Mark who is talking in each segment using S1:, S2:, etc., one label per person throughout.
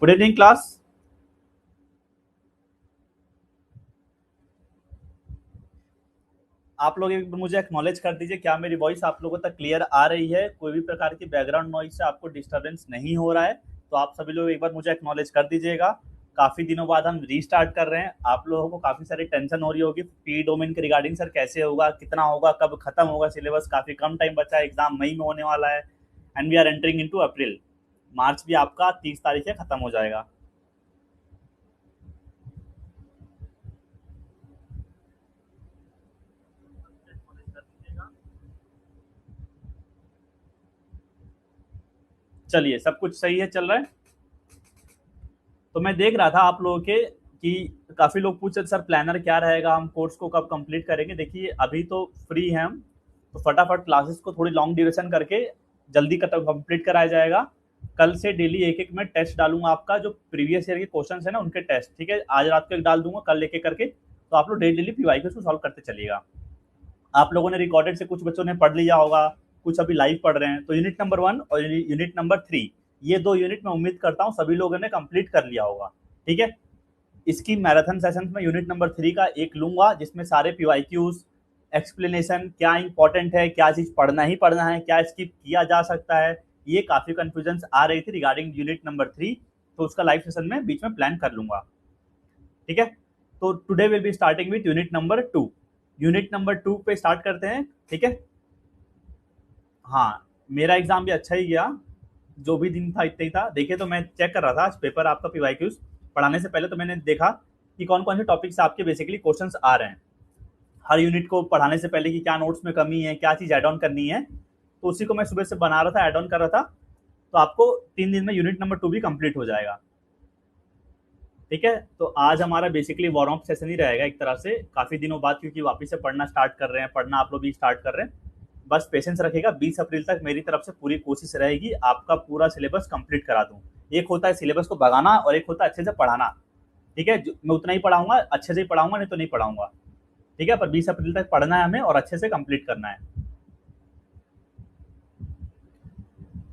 S1: Good evening class. आप लोग एक बार मुझे एक्नॉलेज कर दीजिए, क्या मेरी वॉइस आप लोगों तक क्लियर आ रही है? कोई भी प्रकार की बैकग्राउंड नॉइज से आपको डिस्टरबेंस नहीं हो रहा है? तो आप सभी लोग एक बार मुझे एक्नॉलेज कर दीजिएगा। काफ़ी दिनों बाद हम रीस्टार्ट कर रहे हैं। आप लोगों को काफ़ी सारी टेंशन हो रही होगी पी डोमेन के रिगार्डिंग, सर कैसे होगा, कितना होगा, कब खत्म होगा सिलेबस, काफ़ी कम टाइम बचा है, एग्जाम मई में होने वाला है and we are entering into April. March भी आपका 30 तारीख से खत्म हो जाएगा। चलिए, सब कुछ सही है, चल रहा है। तो मैं देख रहा था आप लोगों के कि काफ़ी लोग पूछ रहे सर प्लानर क्या रहेगा, हम कोर्स को कब कंप्लीट करेंगे। देखिए अभी तो फ्री हैं हम, तो फटाफट क्लासेस को थोड़ी लॉन्ग ड्यूरेशन करके जल्दी कंप्लीट कराया जाएगा। कल से डेली एक एक मैं टेस्ट डालूंगा, आपका जो प्रीवियस ईयर के क्वेश्चन है ना उनके टेस्ट, ठीक है। आज रात को एक डाल दूंगा, कल एक एक करके। तो आप लोग डेली डेली पीवाई को सॉल्व करते चलिएगा। आप लोगों ने रिकॉर्डेड से कुछ बच्चों ने पढ़ लिया होगा, कुछ अभी लाइव पढ़ रहे हैं। तो यूनिट नंबर 1 और यूनिट नंबर 3, ये 2 यूनिट मैं उम्मीद करता हूँ सभी लोगों ने कंप्लीट कर लिया होगा, ठीक है। इसकी मैराथन सेशन में यूनिट नंबर 3 का एक लूंगा, जिसमें सारे पीवाईक्यूज, एक्सप्लेनेशन, क्या इंपॉर्टेंट है, क्या चीज पढ़ना ही पढ़ना है, क्या स्किप किया जा सकता है। ये काफी कंफ्यूजन आ रही थी रिगार्डिंग यूनिट नंबर 3, तो उसका लाइव सेशन में बीच में प्लान कर लूंगा, ठीक है। तो today will be starting with unit number 2। Unit number 2 पे स्टार्ट करते हैं, ठीक है। हाँ, मेरा एग्जाम भी अच्छा ही गया, जो भी दिन था इतना ही था। देखिए, तो मैं चेक कर रहा था आज पेपर आपका पीवाईक्यूज पढ़ाने से पहले, तो मैंने देखा कि कौन कौन से टॉपिक से आपके बेसिकली क्वेश्चंस आ रहे हैं हर यूनिट को पढ़ाने से पहले, कि क्या नोट्स में कमी है, क्या चीज़ ऐड ऑन करनी है। तो उसी को मैं सुबह से बना रहा था, ऐड ऑन कर रहा था। तो आपको 3 दिन में यूनिट नंबर 2 भी कंप्लीट हो जाएगा, ठीक है। तो आज हमारा बेसिकली वार्म अप सेशन ही रहेगा एक तरह से, काफ़ी दिनों बाद, क्योंकि वापस से पढ़ना स्टार्ट कर रहे हैं, पढ़ना आप लोग भी स्टार्ट कर रहे हैं। बस पेशेंस रखिएगा, 20 अप्रैल तक मेरी तरफ से पूरी कोशिश रहेगी आपका पूरा सिलेबस कंप्लीट करा दूं। एक होता है सिलेबस को भगाना और एक होता है अच्छे से पढ़ाना, ठीक है। मैं उतना ही पढ़ाऊंगा, अच्छे से ही पढ़ाऊंगा, नहीं तो नहीं पढ़ाऊंगा, ठीक है। पर 20 अप्रैल तक पढ़ना है हमें और अच्छे से कंप्लीट करना है।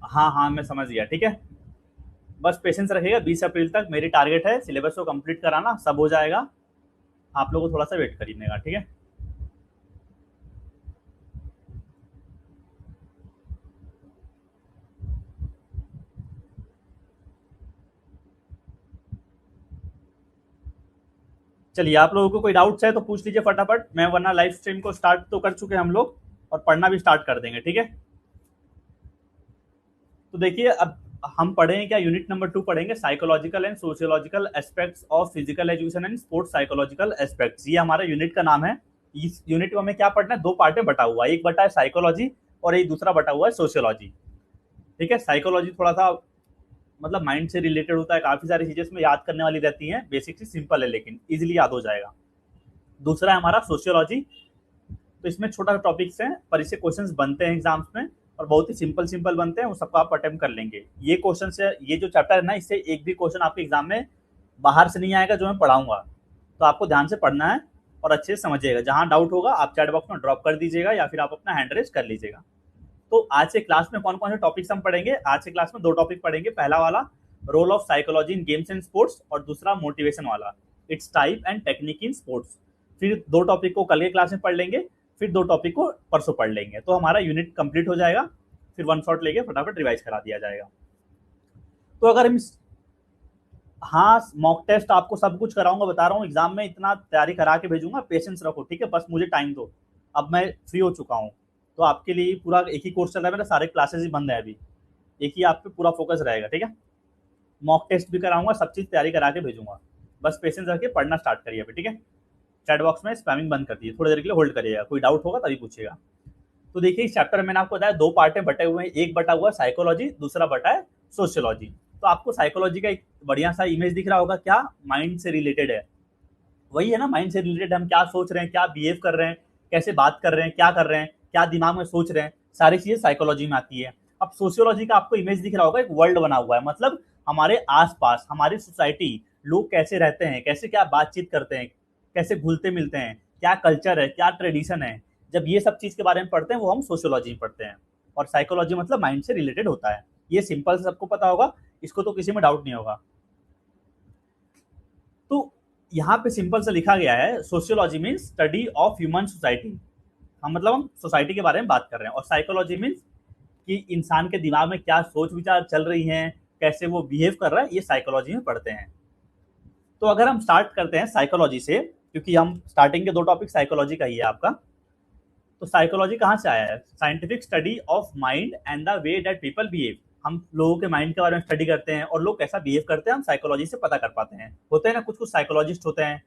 S1: हाँ हाँ, मैं समझ गया, ठीक है। बस पेशेंस रखिएगा, 20 अप्रैल तक मेरी टारगेट है सिलेबस को कंप्लीट कराना, सब हो जाएगा। आप लोगों को थोड़ा सा वेट करिएगा, ठीक है। चलिए, आप लोगों को कोई डाउट्स है तो पूछ लीजिए फटाफट, मैं वरना लाइव स्ट्रीम को स्टार्ट तो कर चुके हम लोग और पढ़ना भी स्टार्ट कर देंगे, ठीक है। तो देखिए, अब हम पढ़ेंगे क्या, यूनिट नंबर 2 पढ़ेंगे, psychological and sociological aspects of physical education and sports psychological aspects, ये हमारा यूनिट का नाम है। इस यूनिट में हमें क्या पढ़ना है, 2 पार्ट में बटा हुआ है, एक बटा है साइकोलॉजी और एक दूसरा बटा हुआ है सोशियोलॉजी, ठीक है। साइकोलॉजी थोड़ा सा मतलब माइंड से रिलेटेड होता है, काफी सारी चीजें इसमें याद करने वाली रहती हैं, बेसिक से सिंपल है लेकिन इजिली याद हो जाएगा। दूसरा है हमारा सोशियोलॉजी, तो इसमें छोटा टॉपिक्स हैं पर इससे क्वेश्चंस बनते हैं एग्जाम्स में, और बहुत ही सिंपल सिंपल बनते हैं, वो सबको आप अटेम्प्ट कर लेंगे। ये क्वेश्चन से, ये जो चैप्टर है ना, इससे एक भी क्वेश्चन आपके एग्जाम में बाहर से नहीं आएगा जो मैं पढ़ाऊंगा। तो आपको ध्यान से पढ़ना है और अच्छे से समझिएगा। जहां डाउट होगा आप चैट बॉक्स में ड्रॉप कर दीजिएगा या फिर आप अपना हैंड रेज कर लीजिएगा। तो आज से क्लास में कौन कौन से टॉपिक्स हम पढ़ेंगे, आज से क्लास में 2 टॉपिक पढ़ेंगे। पहला वाला role of psychology in games and sports, और दूसरा मोटिवेशन वाला, it's type and technique in sports. फिर 2 टॉपिक को कल के क्लास में पढ़ लेंगे, फिर 2 टॉपिक को परसों पढ़ लेंगे, तो हमारा यूनिट कंप्लीट हो जाएगा। फिर वन शॉट लेके फटाफट रिवाइज करा दिया जाएगा। तो अगर हम, हाँ, मॉक टेस्ट आपको सब कुछ कराऊंगा, बता रहा हूँ, एग्जाम में इतना तैयारी करा के भेजूंगा, पेशेंस रखो, ठीक है। बस मुझे टाइम दो, अब मैं फ्री हो चुका हूँ। तो आपके लिए पूरा एक ही कोर्स चल रहा है मेरा, सारे क्लासेस ही बंद है अभी, एक ही आप पे पूरा फोकस रहेगा, ठीक है। मॉक टेस्ट भी कराऊंगा, सब चीज़ तैयारी करा के भेजूंगा। बस पेशेंस रख के पढ़ना स्टार्ट करिए अभी, ठीक है। चैट बॉक्स में स्पैमिंग बंद कर दिए, थोड़ी देर के लिए होल्ड करिएगा, कोई डाउट होगा तभी पूछिएगा। तो देखिए, इस चैप्टर में मैंने आपको बताया 2 पार्ट में बटे हुए हैं, एक बटा हुआ है साइकोलॉजी, दूसरा बटा है सोशियोलॉजी। तो आपको साइकोलॉजी का एक बढ़िया सा इमेज दिख रहा होगा, क्या माइंड से रिलेटेड है, वही है ना, माइंड से रिलेटेड, हम क्या सोच रहे हैं, क्या बिहेव कर रहे हैं, कैसे बात कर रहे हैं, क्या कर रहे हैं, क्या दिमाग में सोच रहे हैं, सारी चीजें साइकोलॉजी में आती है। अब सोशियोलॉजी का आपको इमेज दिख रहा होगा, एक वर्ल्ड बना हुआ है, मतलब हमारे आसपास हमारी सोसाइटी, लोग कैसे रहते हैं, कैसे क्या बातचीत करते हैं, कैसे घुलते मिलते हैं, क्या कल्चर है, क्या ट्रेडिशन है। जब ये सब चीज के बारे में पढ़ते हैं वो हम सोशियोलॉजी में पढ़ते हैं। और साइकोलॉजी मतलब माइंड से रिलेटेड होता है। ये सिंपल से सबको पता होगा, इसको तो किसी में डाउट नहीं होगा। यहाँ पे सिंपल सा लिखा गया है sociology means study of human society. हम सोसाइटी के बारे में बात कर रहे हैं, और साइकोलॉजी मीन्स कि इंसान के दिमाग में क्या सोच विचार चल रही हैं, कैसे वो बिहेव कर रहा है, ये साइकोलॉजी में पढ़ते हैं। तो अगर हम स्टार्ट करते हैं साइकोलॉजी से, क्योंकि हम स्टार्टिंग के 2 टॉपिक साइकोलॉजी का ही है आपका, तो साइकोलॉजी कहाँ से आया है? Scientific study of mind and the way that people behave. हम लोगों के माइंड के बारे में स्टडी करते हैं और लोग कैसा बिहेव करते हैं हम साइकोलॉजी से पता कर पाते हैं। होते हैं ना कुछ साइकोलॉजिस्ट होते हैं।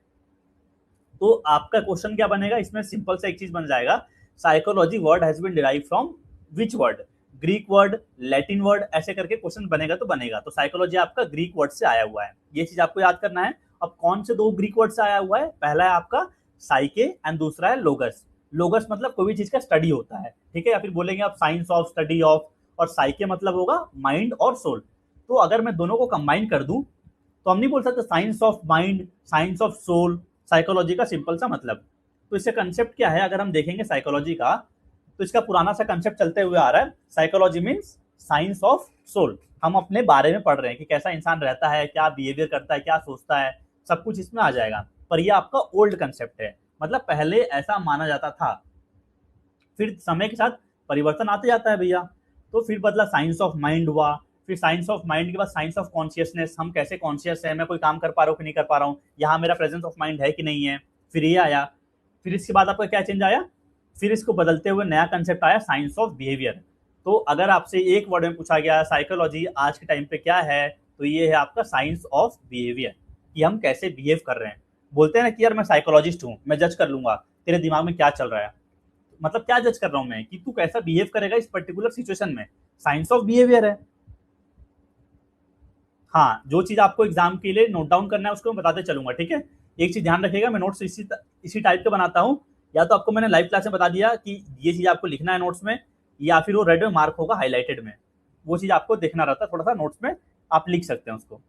S1: तो आपका क्वेश्चन क्या बनेगा इसमें? सिंपल से एक चीज बन जाएगा, psychology word has been derive from which word? Greek word, Latin word, ऐसे करके क्वेश्चन बनेगा तो बनेगा। तो साइकोलॉजी आपका ग्रीक वर्ड से आया हुआ है, ये चीज आपको याद करना है। अब कौन से 2 ग्रीक वर्ड से आया हुआ है? पहला है आपका साइके एंड दूसरा है लोगस। लोगस मतलब कोई भी चीज का स्टडी होता है, ठीक है, या फिर बोलेंगे आप साइंस ऑफ, स्टडी ऑफ, और साइके मतलब होगा माइंड और सोल। तो अगर मैं दोनों को कंबाइन कर दूं तो हम नहीं बोल सकते science of mind, science of soul, psychology का सिंपल सा मतलब। तो इससे कंसेप्ट क्या है अगर हम देखेंगे साइकोलॉजी का, तो इसका पुराना सा कंसेप्ट चलते हुए आ रहा है, psychology means science of soul. हम अपने बारे में पढ़ रहे हैं कि कैसा इंसान रहता है, क्या बिहेवियर करता है, क्या सोचता है, सब कुछ इसमें आ जाएगा। पर ये आपका ओल्ड कंसेप्ट है, मतलब पहले ऐसा माना जाता था, फिर समय के साथ परिवर्तन आते जाता है भैया। तो फिर बदला साइंस ऑफ माइंड हुआ, फिर साइंस ऑफ माइंड के बाद साइंस ऑफ कॉन्शियसनेस, हम कैसे कॉन्शियस है, मैं कोई काम कर पा रहा हूँ कि नहीं कर पा रहा हूँ, यहाँ मेरा प्रेजेंस ऑफ माइंड है कि नहीं है, फिर ये आया। फिर इसके बाद आपका क्या चेंज आया? फिर इसको बदलते हुए नया कंसेप्ट आया साइंस ऑफ बिहेवियर। तो अगर आपसे एक वर्ड में पूछा गया साइकोलॉजी आज के टाइम पे क्या है, तो ये है आपका साइंस ऑफ बिहेवियर, कि हम कैसे बिहेव कर रहे हैं। बोलते हैं ना कि यार मैं साइकोलॉजिस्ट हूँ, मैं जज कर लूंगा तेरे दिमाग में क्या चल रहा है। मतलब क्या जज कर रहा हूं मैं? कि तू कैसा बिहेव करेगा इस पर्टिकुलर सिचुएशन में, साइंस ऑफ बिहेवियर है। हाँ, जो चीज आपको एग्जाम के लिए नोट डाउन करना है उसको मैं बताते चलूंगा, ठीक है। एक चीज ध्यान रखिएगा, मैं नोट्स इसी टाइप के बनाता हूँ। या तो आपको मैंने लाइव क्लास में बता दिया कि ये चीज आपको लिखना है नोट्स में, या फिर वो रेड में मार्क होगा हाईलाइटेड में, वो चीज आपको देखना रहता है थोड़ा सा नोट्स में, आप लिख सकते हैं उसको।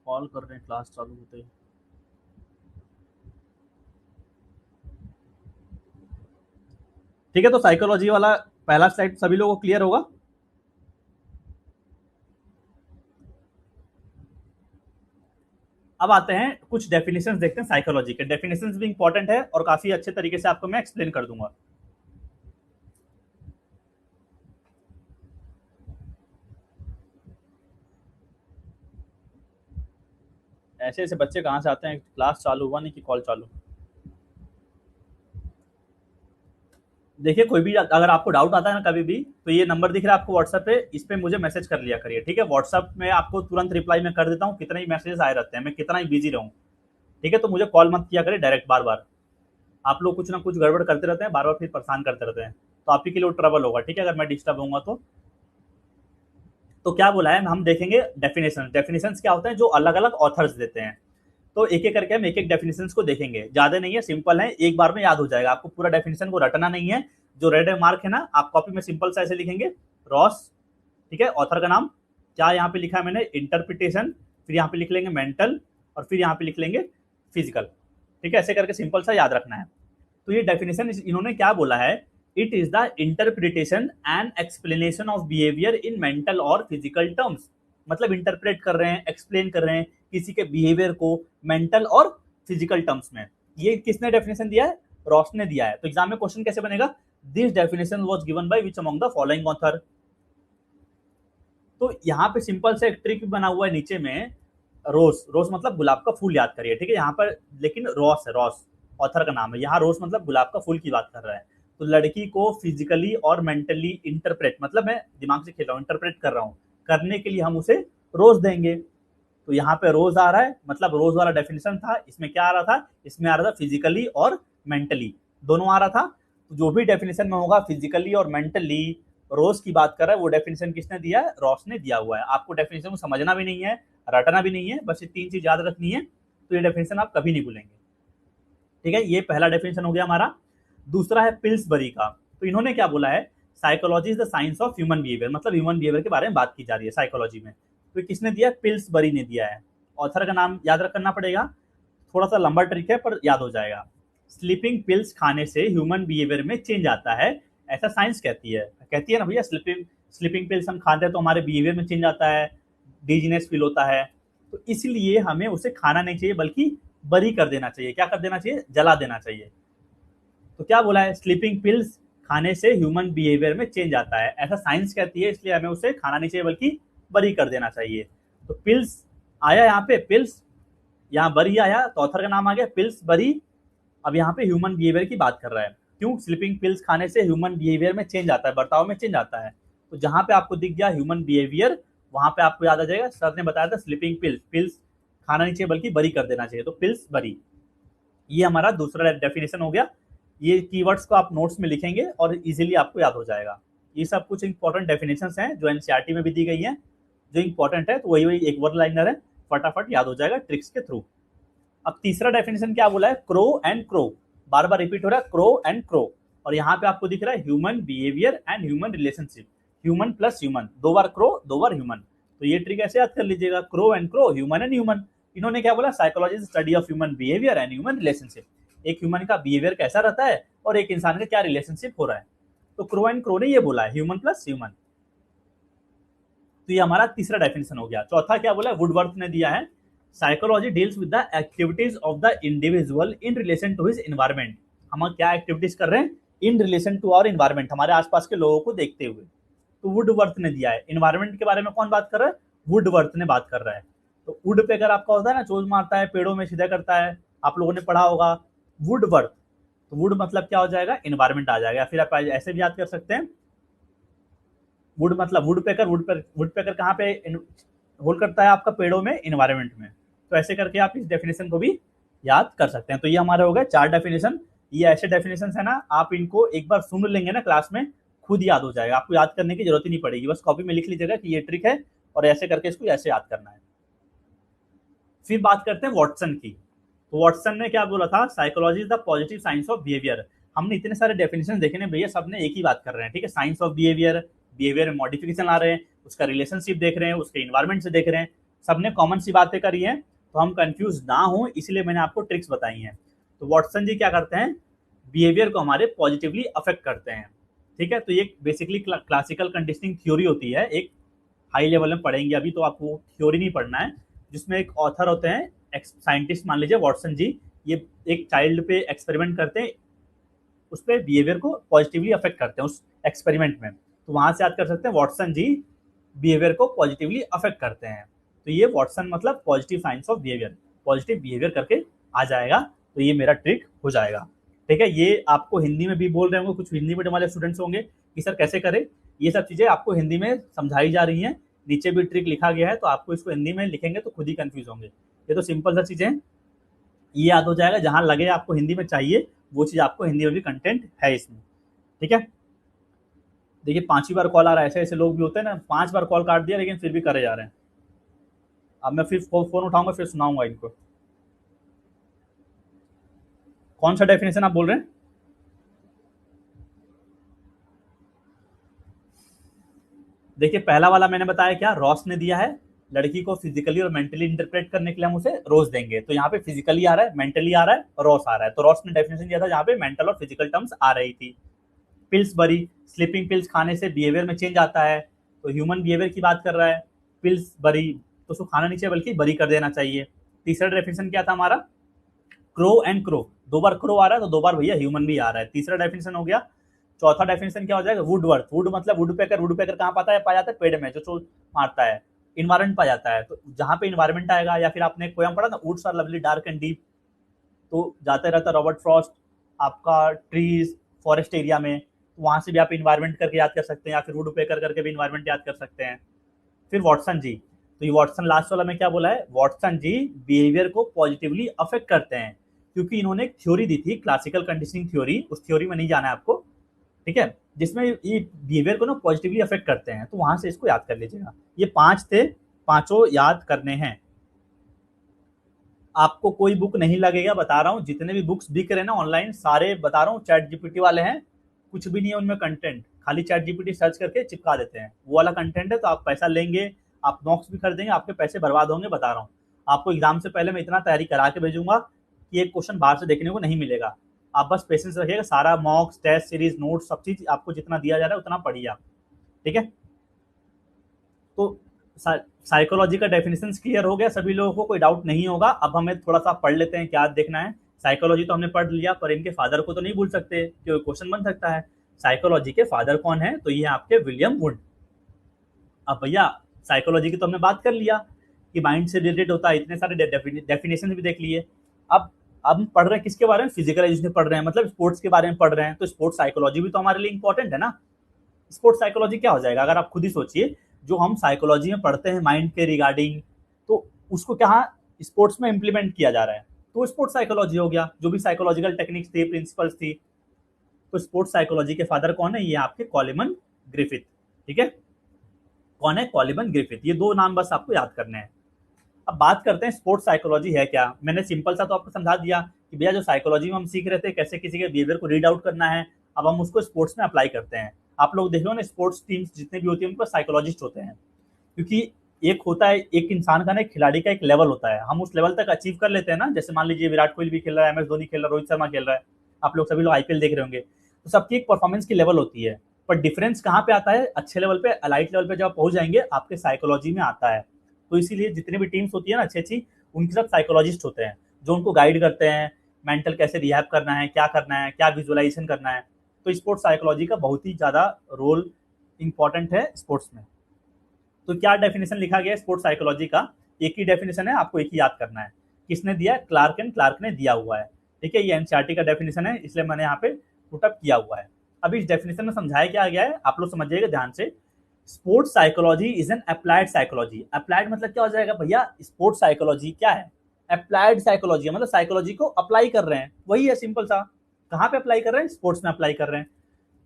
S1: कॉल कर रहे हैं क्लास चालू होते ही। ठीक है, तो साइकोलॉजी वाला पहला सेट सभी लोगों को क्लियर होगा। अब आते हैं कुछ डेफिनेशंस देखते हैं साइकोलॉजी के। डेफिनेशंस भी इंपॉर्टेंट है और काफी अच्छे तरीके से आपको मैं एक्सप्लेन कर दूंगा। ऐसे ऐसे बच्चे कहाँ से आते हैं, क्लास चालू हुआ नहीं कि कॉल चालू। देखिए, कोई भी अगर आपको डाउट आता है ना कभी भी, तो ये नंबर दिख रहा है आपको व्हाट्सएप पे, इस पे मुझे मैसेज कर लिया करिए, ठीक है। व्हाट्सएप में आपको तुरंत रिप्लाई मैं कर देता हूँ, कितने ही मैसेजेस आए रहते हैं, मैं कितना ही बिजी रहूँ, ठीक है। तो मुझे कॉल मत किया करिए डायरेक्ट बार बार, आप लोग कुछ ना कुछ गड़बड़ करते रहते हैं, बार बार फिर परेशान करते रहते हैं, तो आप ही के लिए ट्रबल होगा, ठीक है, अगर मैं डिस्टर्ब होऊंगा तो क्या बोला है हम देखेंगे डेफिनेशन। डेफिनेशंस क्या होते हैं? जो अलग अलग ऑथर्स देते हैं। तो एक एक करके हम एक एक डेफिनेशन को देखेंगे, ज्यादा नहीं है, सिंपल है, एक बार में याद हो जाएगा, आपको पूरा डेफिनेशन को रटना नहीं है। जो रेड मार्क है ना, आप कॉपी में सिंपल सा ऐसे लिखेंगे रॉस, ठीक है, ऑथर का नाम क्या यहाँ पे लिखा है मैंने, इंटरप्रिटेशन, फिर यहाँ पे लिख लेंगे मेंटल, और फिर यहाँ पे लिख लेंगे फिजिकल, ठीक है, ऐसे करके सिंपल सा याद रखना है। तो ये डेफिनेशन इन्होंने क्या बोला है, it is the interpretation and explanation of behaviour in mental और फिजिकल टर्म्स। मतलब इंटरप्रेट कर रहे हैं, एक्सप्लेन कर रहे हैं किसी के बिहेवियर को मेंटल और फिजिकल टर्म्स में। ये किसने डेफिनेशन दिया है? रॉस ने दिया है। तो एग्जाम में क्वेश्चन कैसे बनेगा? This definition was given by which among the following author. तो यहाँ पे सिंपल से एक ट्रिक बना हुआ है नीचे में, रोज, रोज मतलब गुलाब का फूल, याद करिए, ठीक है, यहाँ पर लेकिन रॉस है, रॉस ऑथर का नाम है, यहाँ रोज मतलब गुलाब का फूल की बात कर रहा है। तो लड़की को फिजिकली और मेंटली इंटरप्रेट, मतलब मैं दिमाग से खेल रहा हूँ, इंटरप्रेट कर रहा हूँ, करने के लिए हम उसे रोज देंगे। तो यहाँ पे रोज आ रहा है, मतलब रोज वाला डेफिनेशन था, इसमें क्या आ रहा था? इसमें आ रहा था फिजिकली और मेंटली, दोनों आ रहा था। तो जो भी डेफिनेशन में होगा फिजिकली और मेंटली रोज की बात कर रहा है, वो डेफिनेशन किसने दिया है? रॉस ने दिया हुआ है। आपको डेफिनेशन को समझना भी नहीं है, रटना भी नहीं है, बस ये 3 चीज याद रखनी है, तो ये डेफिनेशन आप कभी नहीं भूलेंगे, ठीक है। ये पहला डेफिनेशन हो गया हमारा। दूसरा है पिल्सबरी का। तो इन्होंने क्या बोला है? Psychology is the science of human behaviour, मतलब ह्यूमन बिहेवियर के बारे में बात की जा रही है साइकोलॉजी में। तो किसने दिया? पिल्सबरी ने दिया है। ऑथर का नाम याद रखना पड़ेगा, थोड़ा सा लंबा ट्रिक है पर याद हो जाएगा। स्लीपिंग पिल्स खाने से ह्यूमन बिहेवियर में चेंज आता है, ऐसा साइंस कहती है ना भैया। स्लीपिंग स्लीपिंग पिल्स हम खाते हैं तो हमारे बिहेवियर में चेंज आता है, डिजीनेस फील होता है, तो इसलिए हमें उसे खाना नहीं चाहिए बल्कि बरी कर देना चाहिए। क्या कर देना चाहिए? जला देना चाहिए। तो क्या बोला है? स्लीपिंग पिल्स खाने से ह्यूमन बिहेवियर में चेंज आता है, ऐसा साइंस कहती है, इसलिए हमें उसे खाना नहीं चाहिए बल्कि बरी कर देना चाहिए। तो पिल्स आया यहाँ पे, पिल्स यहाँ बरी आया तो ऑथर का नाम आ गया पिल्स बरी। अब यहाँ पे ह्यूमन बिहेवियर की बात कर रहा है। क्यों? स्लीपिंग पिल्स खाने से ह्यूमन बिहेवियर में चेंज आता है, बर्ताव में चेंज आता है। तो जहां पे आपको दिख गया ह्यूमन बिहेवियर, वहां पे आपको याद आ जाएगा सर ने बताया था स्लीपिंग पिल्स, पिल्स खाना नहीं चाहिए बल्कि बरी कर देना चाहिए, तो पिल्स बरी। ये हमारा दूसरा डेफिनेशन हो गया। ये कीवर्ड्स को आप नोट्स में लिखेंगे और इजीली आपको याद हो जाएगा। ये सब कुछ इंपॉर्टेंट डेफिनेशंस हैं जो एनसीईआरटी में भी दी गई हैं, जो इंपॉर्टेंट है, तो वही वही एक वर्ड लाइनर है, फटाफट याद हो जाएगा ट्रिक्स के थ्रू। अब तीसरा डेफिनेशन क्या बोला है? Crow and crow, bar bar repeat हो रहा है क्रो एंड क्रो। और यहाँ पे आपको दिख रहा है human behaviour and human relationship, human plus human, दो बार क्रो दो बार ह्यूमन। तो ये ट्रिक ऐसे याद कर लीजिएगा, crow and crow, human and human. इन्होंने क्या बोला? Psychology study of human behaviour and human relationship, एक ह्यूमन का बिहेवियर कैसा रहता है और एक इंसान का क्या रिलेशनशिप हो रहा है। तो क्रो एंड क्रो ने ये बोला है, ह्यूमन प्लस ह्यूमन। तो ये हमारा तीसरा डेफिनेशन हो गया। चौथा क्या बोला? वुडवर्थ ने दिया है, psychology deals with the activities of the individual in relation to his environment. हम क्या एक्टिविटीज कर रहे हैं? In relation to our environment, हमारे आसपास के लोगों को देखते हुए। तो वुडवर्थ ने दिया है। एनवायरमेंट के बारे में कौन बात कर रहा है? वुडवर्थ ने बात कर रहा है। तो वुड पे अगर आपका होता है ना, चोट मारता है, पेड़ों में सीधा करता है, आप लोगों ने पढ़ा होगा वुडवर्थ। तो वुड मतलब क्या हो जाएगा? एनवायरमेंट आ जाएगा। फिर आप ऐसे भी याद कर सकते हैं, वुड मतलब वुड पेकर, वुड पेकर कहाँ पे होल करता है? आपका पेड़ों में, एनवायरमेंट में। तो ऐसे करके आप इस डेफिनेशन को भी याद कर सकते हैं। तो ये हमारे हो गए 4 डेफिनेशन। ये ऐसे डेफिनेशन है ना, आप इनको एक बार सुन लेंगे ना क्लास में, खुद याद हो जाएगा, आपको याद करने की जरूरत ही नहीं पड़ेगी, बस कॉपी में लिख लीजिएगा कि ये ट्रिक है और ऐसे करके इसको ऐसे याद करना है। फिर बात करते हैं वॉटसन की। तो वॉटसन ने क्या बोला था? Psychology is the positive science of behaviour. हमने इतने सारे डेफिनेशन देखे ना भैया, सबने एक ही बात कर रहे हैं, ठीक है? साइंस ऑफ बिहेवियर, बिहेवियर में मॉडिफिकेशन ला रहे हैं, उसका रिलेशनशिप देख रहे हैं, उसके इन्वायरमेंट से देख रहे हैं, सबने कॉमन सी बातें करी हैं, तो हम कंफ्यूज ना हो इसलिए मैंने आपको ट्रिक्स बताई हैं। तो वॉटसन जी क्या करते हैं? बिहेवियर को हमारे पॉजिटिवली अफेक्ट करते हैं, ठीक है? तो ये बेसिकली क्लासिकल कंडीशनिंग थ्योरी होती है, एक हाई लेवल में पढ़ेंगे, अभी तो आपको थ्योरी नहीं पढ़ना है, जिसमें एक ऑथर होते हैं, साइंटिस्ट मान लीजिए वॉटसन जी, ये एक चाइल्ड पे एक्सपेरिमेंट करते हैं, उस पर बिहेवियर को पॉजिटिवली अफेक्ट करते हैं उस एक्सपेरिमेंट में। तो वहां से याद कर सकते हैं वॉटसन जी बिहेवियर को पॉजिटिवली अफेक्ट करते हैं। तो ये वॉटसन मतलब positive science of behaviour, positive behaviour करके आ जाएगा, तो ये मेरा ट्रिक हो जाएगा, ठीक है? ये आपको हिंदी में भी बोल रहे होंगे, कुछ हिंदी मीडियम वाले स्टूडेंट्स होंगे कि सर कैसे करें, ये सब चीजें आपको हिंदी में समझाई जा रही हैं, नीचे भी ट्रिक लिखा गया है, तो आपको इसको हिंदी में लिखेंगे तो खुद ही कंफ्यूज होंगे। ये तो सिंपल सा चीजें हैं, ये याद हो जाएगा, जहां लगे आपको हिंदी में चाहिए वो चीज आपको हिंदी में भी कंटेंट है इसमें, ठीक है? देखिए 5वीं बार कॉल आ रहा है, ऐसे ऐसे लोग भी होते हैं ना, 5 बार कॉल काट दिया लेकिन फिर भी करे जा रहे हैं। अब मैं फिर फोन उठाऊंगा, फिर सुनाऊंगा इनको। कौन सा डेफिनेशन आप बोल रहे हैं? देखिए पहला वाला मैंने बताया क्या, रॉस ने दिया है, लड़की को फिजिकली और मेंटली इंटरप्रेट करने के लिए हम उसे रोज देंगे। तो यहाँ पे फिजिकली आ रहा है, मेंटली आ रहा है, रॉस आ रहा है। तो रॉस ने डेफिनेशन दिया था जहाँ पे मेंटल और फिजिकल टर्म्स आ रही थी। पिल्स बरी, स्लीपिंग पिल्स खाने से बिहेवियर में चेंज आता है, तो ह्यूमन बिहेवियर की बात कर रहा है। पिल्स बरी, तो उसको खाना नहीं चाहिए बल्कि बरी कर देना चाहिए। तीसरा डेफिनेशन क्या था हमारा? क्रो एंड क्रो, दो बार क्रो आ रहा है तो दो बार भैया ह्यूमन भी आ रहा है, तीसरा डेफिनेशन हो गया। चौथा डेफिनेशन क्या हो जाएगा? वुडवर्थ, वुड मतलब वुड पेकर, वुड पेकर कहाँ पाता है? पाया जाता है पेड़ में, जो चोट मारता है, इन्वायरमेंट पाया जाता है। तो जहां पे इन्वायरमेंट आएगा, या फिर आपने एक पोयम पढ़ा ना, woods are lovely dark and deep, तो जाते रहता रॉबर्ट फ्रॉस्ट आपका ट्रीज फॉरेस्ट एरिया में, तो वहां से भी आप इन्वायरमेंट करके याद कर सकते हैं, या फिर वुड पेकर करके भी इन्वायरमेंट याद कर सकते हैं। फिर वॉटसन जी, तो ये वॉटसन लास्ट वाला में क्या बोला है? वॉटसन जी बिहेवियर को पॉजिटिवली अफेक्ट करते हैं, क्योंकि इन्होंने एक थ्योरी दी थी, क्लासिकल कंडीशनिंग थ्योरी, उस थ्योरी में नहीं जाना है आपको, ठीक है? जिसमें ये बिहेवियर को ना पॉजिटिवली अफेक्ट करते हैं, तो वहां से इसको याद कर लीजिएगा। ये 5 थे, पांचों याद करने हैं। आपको कोई बुक नहीं लगेगा, बता रहा हूँ, जितने भी बुक्स बिक रहे हैं ना ऑनलाइन, सारे बता रहा हूँ चैट जीपीटी वाले हैं, कुछ भी नहीं है उनमें कंटेंट, खाली चैट जीपीटी सर्च करके चिपका देते हैं, वो वाला कंटेंट है। तो आप पैसा लेंगे, आप नोट्स भी खरीदेंगे, आपके पैसे बर्बाद होंगे, बता रहा हूँ। आपको एग्जाम से पहले मैं इतना तैयारी करा के भेजूंगा कि एक क्वेश्चन बाहर से देखने को नहीं मिलेगा। आप बस पेशेंस रखिएगा, सारा मॉक्स टेस्ट सीरीज नोट सब चीज आपको जितना दिया जा रहा है उतना पढ़िए आप, ठीक है। तो साइकोलॉजी का डेफिनेशन क्लियर हो गया सभी लोगों को, कोई डाउट नहीं होगा। अब हमें थोड़ा सा पढ़ लेते हैं क्या देखना है। साइकोलॉजी तो हमने पढ़ लिया, पर इनके फादर को तो नहीं भूल सकते, क्योंकि क्वेश्चन बन सकता है साइकोलॉजी के फादर कौन है, तो ये आपके विलियम वुड। अब भैया साइकोलॉजी की तो हमने बात कर लिया कि माइंड से रिलेटेड होता है, इतने सारे डेफिनेशन भी देख लिए। अब हम पढ़ रहे हैं किसके बारे में, फिजिकल एजुकेशन पढ़ रहे हैं, मतलब स्पोर्ट्स के बारे में पढ़ रहे हैं, तो स्पोर्ट्स साइकोलॉजी भी तो हमारे लिए इंपॉर्टेंट है ना। स्पोर्ट्स साइकोलॉजी क्या हो जाएगा, अगर आप खुद ही सोचिए, जो हम साइकोलॉजी में पढ़ते हैं माइंड के रिगार्डिंग, तो उसको क्या स्पोर्ट्स में इंप्लीमेंट किया जा रहा है, तो स्पोर्ट्स साइकोलॉजी हो गया। जो भी साइकोलॉजिकल टेक्निक्स थी, प्रिंसिपल्स थी, तो स्पोर्ट्स साइकोलॉजी के फादर कौन है, ये आपके कॉलेमन ग्रिफिथ, ठीक है। कौन है, कॉलेमन ग्रिफिथ, ये दो नाम बस आपको याद करने हैं। अब बात करते हैं स्पोर्ट्स साइकोलॉजी है क्या। मैंने सिंपल सा तो आपको समझा दिया कि भैया जो साइकोलॉजी में हम सीख रहे थे कैसे किसी के बिहेवियर को रीड आउट करना है, अब हम उसको स्पोर्ट्स में अप्लाई करते हैं। आप लोग देखो ना, स्पोर्ट्स टीम्स जितने भी होती है उन पर साइकोलॉजिस्ट होते हैं, क्योंकि एक होता है, एक इंसान का ना, एक खिलाड़ी का एक लेवल होता है, हम उस लेवल तक अचीव कर लेते हैं ना। जैसे मान लीजिए विराट कोहली भी खेल रहा है, MS धोनी खेल रहा है, रोहित शर्मा खेल रहा है, आप लोग सभी लोग IPL देख रहे होंगे, तो सबकी एक परफॉर्मेंस की लेवल होती है। पर डिफरेंस कहाँ पे आता है, अच्छे लेवल पे, एलाइट लेवल पे जब आप पहुंच जाएंगे आपके साइकोलॉजी में आता है। तो इसीलिए जितनी भी टीम्स होती है ना अच्छी अच्छी, उनके साथ साइकोलॉजिस्ट होते हैं जो उनको गाइड करते हैं, मेंटल कैसे रिहैब करना है, क्या करना है, क्या विजुअलाइजेशन करना है। तो स्पोर्ट्स साइकोलॉजी का बहुत ही ज़्यादा रोल इंपॉर्टेंट है स्पोर्ट्स में। तो क्या डेफिनेशन लिखा गया है स्पोर्ट्स साइकोलॉजी का, एक ही डेफिनेशन है, आपको एक ही याद करना है। किसने दिया है, क्लार्क एंड क्लार्क ने दिया हुआ है, ठीक है। ये NCERT का डेफिनेशन है, इसलिए मैंने यहाँ पे पुटअप किया हुआ है। अब इस डेफिनेशन में समझाया क्या गया है, आप लोग समझिएगा ध्यान से। Sports psychology is an applied psychology. Applied मतलब क्या हो जाएगा भैया, स्पोर्ट्स साइकोलॉजी क्या है, अप्लाइड साइकोलॉजी, मतलब साइकोलॉजी को अप्लाई कर रहे हैं, वही है सिंपल सा। कहाँ पे अप्लाई कर रहे हैं, स्पोर्ट्स में अप्लाई कर रहे हैं।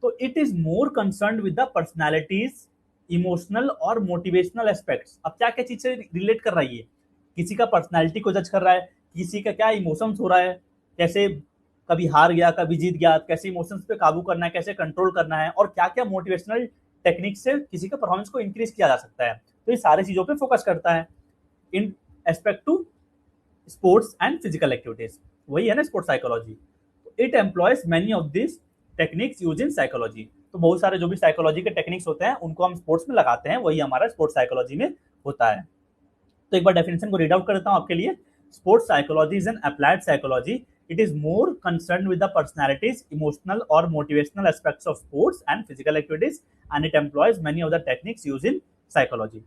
S1: तो it is more concern with the personalities, emotional और मोटिवेशनल एस्पेक्ट्स। अब क्या क्या चीज से रिलेट कर रहा है ये, किसी का पर्सनैलिटी को जज कर रहा है, किसी का क्या इमोशंस हो रहा है, कैसे कभी हार गया कभी जीत गया, कैसे इमोशंस पे काबू करना है, कैसे कंट्रोल करना है, और क्या क्या मोटिवेशनल टेक्निक से किसी का परफॉर्मेंस को इंक्रीज किया जा सकता है। तो ये सारी चीजों पे फोकस करता है in aspect to sports and physical activities, वही है ना sports psychology. It employs many of this techniques use in psychology. तो बहुत सारे जो भी साइकोलॉजी के टेक्निक्स होते हैं उनको हम स्पोर्ट्स में लगाते हैं, वही हमारा स्पोर्ट्स साइकोलॉजी में होता है। तो एक बार डेफिनेशन को रीड आउट कर देता हूं आपके लिए। Sports psychology is an applied psychology. It is more concerned with the personalities, emotional or motivational aspects of sports and physical activities, and it employs many of the techniques used in psychology.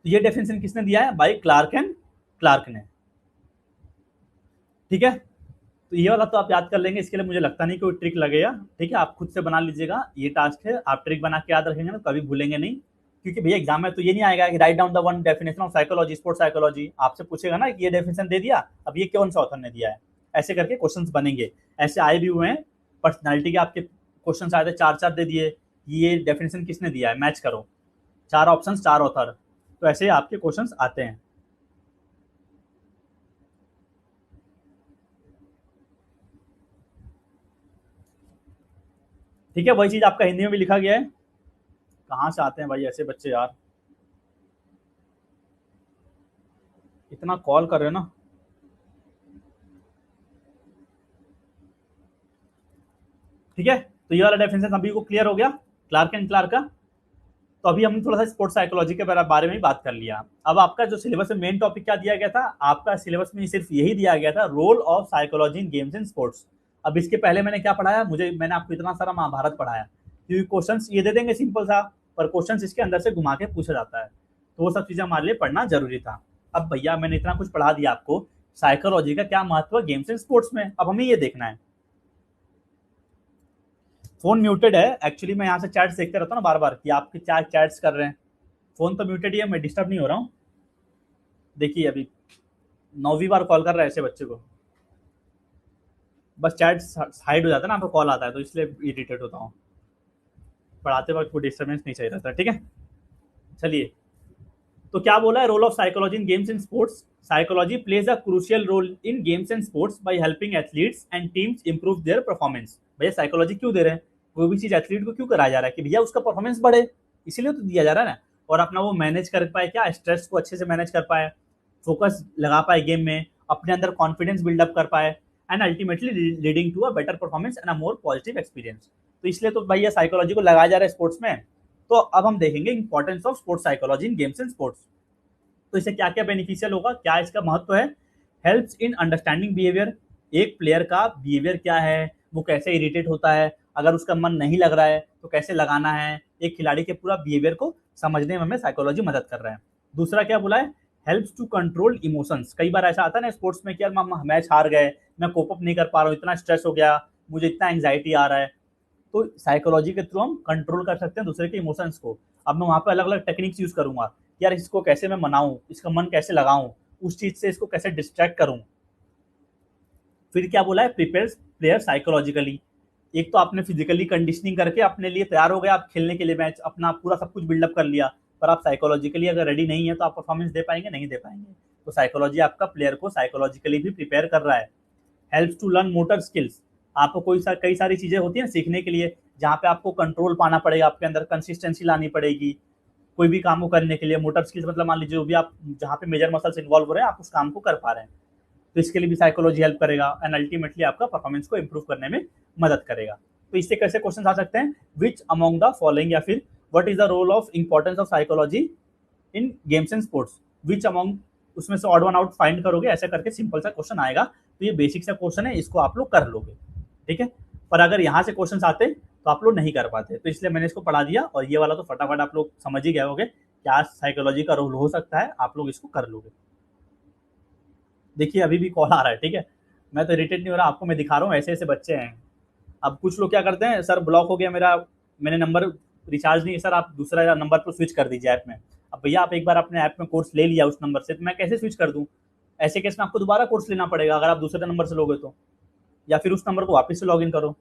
S1: तो ये definition किसने दिया है, bye Clark and Clark ने, ठीक है। तो ये वाला तो आप याद कर लेंगे, इसके लिए मुझे लगता नहीं कोई ट्रिक लगेगा, ठीक है। आप खुद से बना लीजिएगा, ये टास्क है, आप ट्रिक बना के याद रखेंगे ना कभी भूलेंगे नहीं। क्योंकि भैया एग्जाम में तो ये नहीं आएगा कि write down the one definition of psychology, sports psychology. आपसे पूछेगा ना कि ये डेफिनेशन दे दिया, अब ये कौन सा ऑथर ने दिया है, ऐसे करके क्वेश्चंस बनेंगे। ऐसे आए भी हुए हैं, पर्सनैलिटी के आपके क्वेश्चन आए थे, 4-4 दे दिए, ये डेफिनेशन किसने दिया है, मैच करो, 4 ऑप्शन 4 ऑथर, तो ऐसे आपके क्वेश्चंस आते हैं। ठीक है, वही चीज आपका हिंदी में भी लिखा गया है। कहाँ से आते हैं भाई ऐसे बच्चे यार, इतना कॉल कर रहे हो ना। ठीक है, तो ये वाला डेफिनेशन अभी को क्लियर हो गया, क्लार्क एंड क्लार्क का। तो अभी हमने थोड़ा सा स्पोर्ट्स साइकोलॉजी के बारे में ही बात कर लिया। अब आपका जो सिलेबस में मेन टॉपिक क्या दिया गया था, आपका सिलेबस में सिर्फ यही दिया गया था, role of psychology in games and sports. अब इसके पहले मैंने क्या पढ़ाया, मैंने आपको इतना सारा महाभारत पढ़ाया, क्योंकि क्वेश्चंस ये दे देंगे सिंपल सा, पर क्वेश्चंस इसके अंदर से घुमा के पूछा जाता है, तो वो सब चीजें हमारे लिए पढ़ना जरूरी था। अब भैया मैंने इतना कुछ पढ़ा दिया आपको, साइकोलॉजी का क्या महत्व है गेम्स एंड स्पोर्ट्स में, अब हमें ये देखना है। फोन म्यूटेड है एक्चुअली, मैं यहाँ से चैट्स देखते रहता हूँ ना बार बार कि आपके क्या चैट्स कर रहे हैं। फोन तो म्यूटेड ही है, मैं डिस्टर्ब नहीं हो रहा हूँ। देखिए अभी 9वीं बार कॉल कर रहा है ऐसे बच्चे को, बस चैट हाइड हो जाता है ना, आपको कॉल आता है तो इसलिए इरिटेट होता हूँ। पढ़ाते वक्त कोई डिस्टर्बेंस नहीं चाहिए रहता, ठीक है। चलिए, तो क्या बोला है, role of psychology in games and sports. Psychology plays a crucial role in games and sports by helping athletes and teams improve their performance. भैया साइकोलॉजी क्यों दे रहे हैं, कोई भी चीज एथलीट को क्यों कराया जा रहा है, कि भैया उसका परफॉर्मेंस बढ़े, इसीलिए तो दिया जा रहा है ना। और अपना वो मैनेज कर पाए, क्या स्ट्रेस को अच्छे से मैनेज कर पाए, फोकस लगा पाए गेम में, अपने अंदर कॉन्फिडेंस बिल्डअप कर पाए, and ultimately leading to a better performance and a more positive experience. तो इसलिए तो भैया साइकोलॉजी को लगाया जा रहा है स्पोर्ट्स में। तो अब हम देखेंगे importance of sports psychology in games and sports. तो इससे क्या क्या बेनिफिशियल होगा, क्या इसका महत्व है। हेल्प्स इन अंडरस्टैंडिंग बिहेवियर, एक प्लेयर का बिहेवियर क्या है, वो कैसे इरिटेट होता है, अगर उसका मन नहीं लग रहा है तो कैसे लगाना है, एक खिलाड़ी के पूरा बिहेवियर को समझने में हमें साइकोलॉजी मदद कर रहा है। दूसरा क्या बोला है, हेल्प्स टू कंट्रोल इमोशंस। कई बार ऐसा आता है ना स्पोर्ट्स में कि यार मैच हार गए, मैं कोप अप नहीं कर पा रहा हूँ, इतना स्ट्रेस हो गया, मुझे इतना एंग्जाइटी आ रहा है। तो साइकोलॉजी के थ्रू हम कंट्रोल कर सकते हैं दूसरे के इमोशंस को। अब मैं वहाँ पे अलग अलग टेक्निक्स यूज करूंगा, यार इसको कैसे मैं मनाऊं, इसका मन कैसे लगाऊं, उस चीज से इसको कैसे डिस्ट्रैक्ट करूं। फिर क्या बोला है, प्रिपेयर प्लेयर साइकोलॉजिकली। एक तो आपने फिजिकली कंडीशनिंग करके अपने लिए तैयार हो गए, आप खेलने के लिए मैच अपना पूरा सब कुछ बिल्डअप कर लिया, पर आप साइकोलॉजिकली अगर रेडी नहीं है तो आप परफॉर्मेंस दे पाएंगे, नहीं दे पाएंगे। तो साइकोलॉजी आपका प्लेयर को साइकोलॉजिकली भी प्रिपेयर कर रहा है। Helps to learn motor skills, आपको कई सारी चीजें होती हैं सीखने के लिए, जहाँ पे आपको कंट्रोल पाना पड़ेगा, आपके अंदर कंसिस्टेंसी लानी पड़ेगी कोई भी काम को करने के लिए। मोटर स्किल्स मतलब मान लीजिए जो भी आप जहाँ पे मेजर मसल्स इन्वॉल्व हो रहे हैं आप उस काम को कर पा रहे हैं, तो इसके लिए भी साइकोलॉजी हेल्प करेगा एंड अल्टीमेटली आपका परफॉर्मेंस को इंप्रूव करने में मदद करेगा। तो इससे कैसे क्वेश्चन आ सकते हैं, विच अमॉन्ग द फॉलोइंग, या फिर what is the role of importance of psychology in games and sports, which among, उसमें से ऑड वन आउट फाइंड करोगे, ऐसा करके सिंपल सा क्वेश्चन आएगा। तो ये बेसिक सा क्वेश्चन है, इसको आप लोग कर लोगे, ठीक है। पर अगर यहाँ से क्वेश्चन आते तो आप लोग नहीं कर पाते, तो इसलिए मैंने इसको पढ़ा दिया। और ये वाला तो फटाफट आप लोग समझ ही गए होंगे क्या साइकोलॉजी का रोल हो सकता है, आप लोग इसको कर लोगे। देखिए अभी भी कॉल आ रहा है, ठीक है, मैं तो इरिटेट नहीं हो रहा, आपको मैं दिखा रहा हूँ ऐसे ऐसे बच्चे हैं। अब कुछ लोग क्या करते हैं, सर ब्लॉक हो गया मेरा, मैंने नंबर रिचार्ज नहीं है सर, आप दूसरा नंबर पर स्विच कर दीजिए ऐप में। अब भैया आप एक बार अपने ऐप में कोर्स ले लिया उस नंबर से, तो मैं कैसे स्विच कर दूं। ऐसे केस में आपको दोबारा कोर्स लेना पड़ेगा अगर आप दूसरे नंबर से लोगे तो, या फिर उस नंबर को वापस से लॉग इन करो,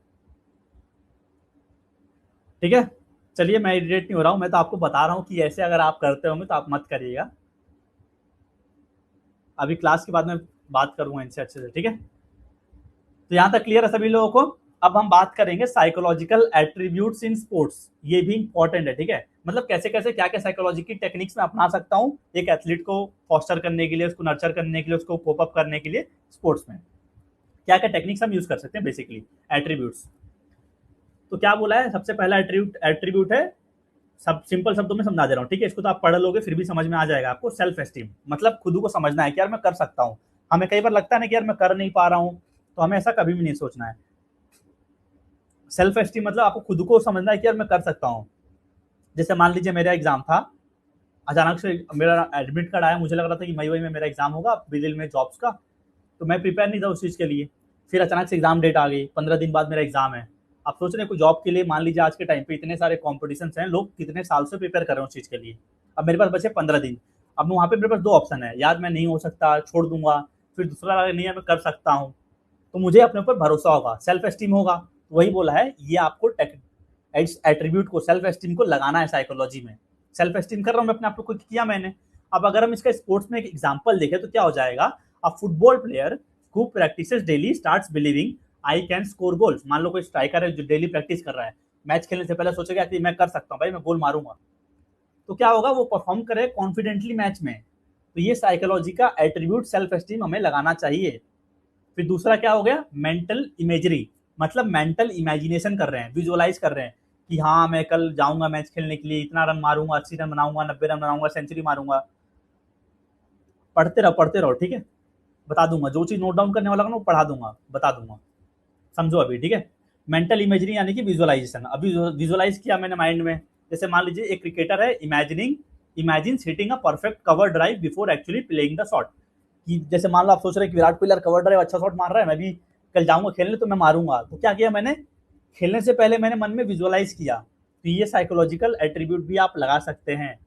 S1: ठीक है। चलिए मैं इरिटेट नहीं हो रहा हूँ, मैं तो आपको बता रहा हूँ कि ऐसे अगर आप करते होंगे तो आप मत करिएगा। अभी क्लास के बाद में बात करूंगा इनसे अच्छे से, ठीक है। तो यहाँ तक क्लियर है सभी लोगों को। अब हम बात करेंगे साइकोलॉजिकल एट्रीब्यूट्स इन स्पोर्ट्स, ये भी इंपॉर्टेंट है, ठीक है। मतलब कैसे कैसे क्या क्या साइकोलॉजी की टेक्निक्स में अपना सकता हूँ एक एथलीट को फॉस्टर करने के लिए, उसको नर्चर करने के लिए, उसको कोप अप करने के लिए स्पोर्ट्स में क्या क्या टेक्निक्स हम यूज कर सकते हैं बेसिकली एट्रीब्यूट्स। तो क्या बोला है, सबसे पहला एट्रीब्यूट है, सब सिंपल शब्दों में समझा दे रहा हूँ, ठीक है। इसको तो आप पढ़ लोगे फिर भी समझ में आ जाएगा आपको। सेल्फ एस्टीम मतलब खुद को समझना है कि यार मैं कर सकता हूँ। हमें कई बार लगता है ना कि यार मैं कर नहीं पा रहा हूँ, तो हमें ऐसा कभी भी नहीं सोचना है। सेल्फ एस्टीम मतलब आपको खुद को समझना है कि यार मैं कर सकता हूँ। जैसे मान लीजिए मेरा एग्जाम था, अचानक से मेरा एडमिट कार्ड आया, मुझे लग रहा था कि मई में मेरा एग्जाम होगा बिजली में जॉब्स का, तो मैं प्रिपेयर नहीं था उस चीज़ के लिए। फिर अचानक से एग्जाम डेट आ गई, 15 दिन बाद मेरा एग्जाम है। आप सोच रहे हैं कोई जॉब के लिए, मान लीजिए आज के टाइम पे इतने सारे कॉम्पिटिशन हैं, लोग कितने साल से प्रिपेयर कर रहे हैं उस चीज़ के लिए। अब मेरे पास बचे 15 दिन। अब वहाँ पे मेरे पास दो ऑप्शन है, यार मैं नहीं हो सकता छोड़ दूंगा, फिर दूसरा नहीं है मैं कर सकता हूँ। तो मुझे अपने ऊपर भरोसा होगा, सेल्फ एस्टीम होगा। तो वही बोला है, ये आपको एट्रीब्यूट को, सेल्फ एस्टीम को लगाना है साइकोलॉजी में। सेल्फ एस्टीम कर रहा हूँ मैं अपने आप को किया मैंने। अब अगर हम इसका स्पोर्ट्स में एक एग्जांपल देखें तो क्या हो जाएगा, अ football player who practices daily starts believing I can score goals. मान लो कोई स्ट्राइकर है जो डेली प्रैक्टिस कर रहा है, मैच खेलने से पहले सोचेगा कि मैं कर सकता हूँ भाई, मैं गोल मारूंगा। तो क्या होगा, वो परफॉर्म करे कॉन्फिडेंटली मैच में। तो ये साइकोलॉजी का एट्रीब्यूट सेल्फ एस्टीम हमें लगाना चाहिए। फिर दूसरा क्या हो गया, मेंटल इमेजरी, मतलब मेंटल इमेजिनेशन कर रहे हैं, विजुअलाइज कर रहे हैं कि हाँ मैं कल जाऊंगा मैच खेलने के लिए, इतना रन मारूंगा, 80 रन बनाऊंगा, 90 रन बनाऊंगा, सेंचुरी मारूंगा। पढ़ते रहो, ठीक है, बता दूंगा जो चीज नोट डाउन करने वाला ना वो पढ़ा दूंगा, बता दूंगा, समझो अभी, ठीक है। मेंटल इमेजरी यानी कि विजुअलाइजेशन। अभी विजुअलाइज किया मैंने माइंड में। जैसे मान लीजिए एक क्रिकेटर है, imagine hitting a perfect cover drive before actually playing the shot. कि जैसे मान लो आप सोच रहे हैं कि विराट कोहली कवर ड्राइव अच्छा शॉट मार रहा है, मैं भी कल जाऊंगा खेलने तो मैं मारूंगा। तो क्या किया मैंने, खेलने से पहले मैंने मन में विजुअलाइज किया। तो ये साइकोलॉजिकल एट्रीब्यूट भी आप लगा सकते हैं।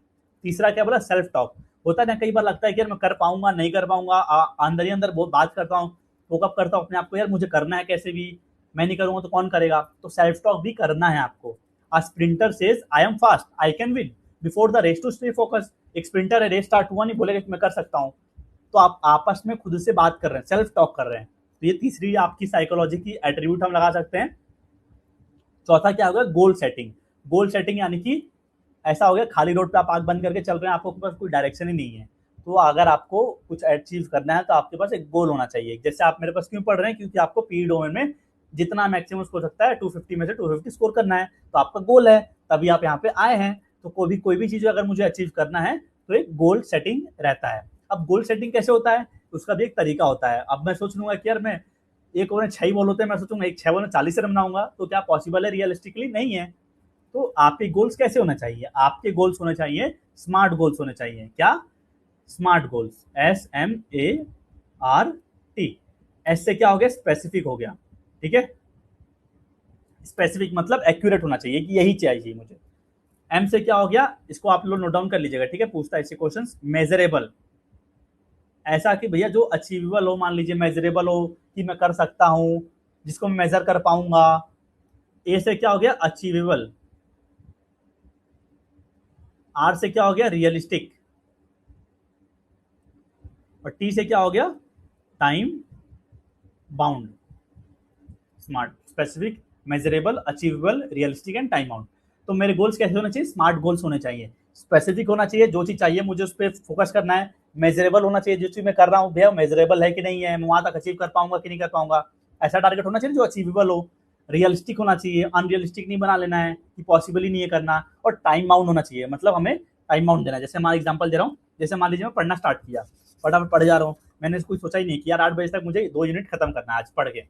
S1: तीसरा क्या बोला, सेल्फ टॉक। होता है ना कई बार लगता है कि यार मैं कर पाऊंगा नहीं कर पाऊंगा, अंदर ही अंदर बहुत बात करता हूँ, वो कब करता हूँ अपने आप को, यार मुझे करना है कैसे भी, मैं नहीं करूंगा तो कौन करेगा। तो सेल्फ टॉक भी करना है आपको। A sprinter says I am fast, I can win, before the race to stay focus. एक स्प्रिंटर है, रेस स्टार्ट हुआ नहीं बोलेगा कि मैं कर सकता हूँ। तो आप आपस में खुद से बात कर रहे हैं, सेल्फ टॉक कर रहे हैं। तो ये तीसरी आपकी साइकोलॉजी की एट्रीब्यूट हम लगा सकते हैं। चौथा क्या होगा, गोल सेटिंग। गोल सेटिंग यानी कि ऐसा हो गया खाली रोड पे आप आंख बंद करके चल रहे हैं, आपको पास कोई डायरेक्शन ही नहीं है, तो अगर आपको कुछ अचीव करना है तो आपके पास एक गोल होना चाहिए। जैसे आप मेरे पास क्यों पढ़ रहे हैं, क्योंकि आपको पीई डोमेन में जितना मैक्सिमम हो सकता है 250 में से 250 स्कोर करना है, तो आपका गोल है, तभी आप यहाँ पे आए हैं। तो कोई भी चीज अगर मुझे अचीव करना है तो एक गोल सेटिंग रहता है। अब गोल सेटिंग कैसे होता है, उसका भी एक तरीका होता है। अब मैं सोच लूंगा कि यार मैं एक ओवर में 6 बॉल होते हैं, मैं सोचूंगा एक 6 बॉल में 40 रन बनाऊंगा, तो क्या पॉसिबल है? रियलिस्टिकली नहीं है। तो आपके गोल्स कैसे होने चाहिए? आपके गोल्स होने चाहिए स्मार्ट गोल्स होने चाहिए। क्या? Smart goals, SMART। एस से क्या हो गया? स्पेसिफिक हो गया, ठीक है। स्पेसिफिक मतलब एक्यूरेट होना चाहिए कि यही चाहिए मुझे। एम से क्या हो गया? इसको आप लोग नोट डाउन कर लीजिएगा, ठीक है, पूछता है ऐसे क्वेश्चन। मेजरेबल, ऐसा कि भैया जो अचीवेबल हो, मान लीजिए मेजरेबल हो कि मैं कर सकता हूं, जिसको मैं मेजर कर पाऊंगा। ए से क्या हो गया? अचीवेबल। आर से क्या हो गया? रियलिस्टिक। और टी से क्या हो गया? Time bound. Smart, specific, measurable, achievable, realistic and time bound. तो मेरे गोल्स कैसे होने चाहिए? स्मार्ट गोल्स होने चाहिए। स्पेसिफिक होना चाहिए, जो चीज चाहिए मुझे उस पर फोकस करना है। मेजरेबल होना चाहिए, जो चीज मैं कर रहा हूँ भैया मेजरेबल है कि नहीं है, मैं वहां तक अचीव कर पाऊंगा कि नहीं कर पाऊंगा, ऐसा टारगेट होना चाहिए जो अचीवेबल हो। रियलिस्टिक होना चाहिए, अनरियलिस्टिक नहीं बना लेना है कि पॉसिबल ही नहीं है करना। और टाइम बाउंड होना चाहिए, मतलब हमें टाइम बाउंड देना है। जैसे हमारा एग्जाम्पल दे रहा हूँ, जैसे मान लीजिए मैं पढ़ना स्टार्ट किया, फटाफट पढ़ जा रहा हूँ, मैंने कुछ सोचा ही नहीं कि यार 8 बजे तक मुझे 2 यूनिट खत्म करना है आज पढ़ के,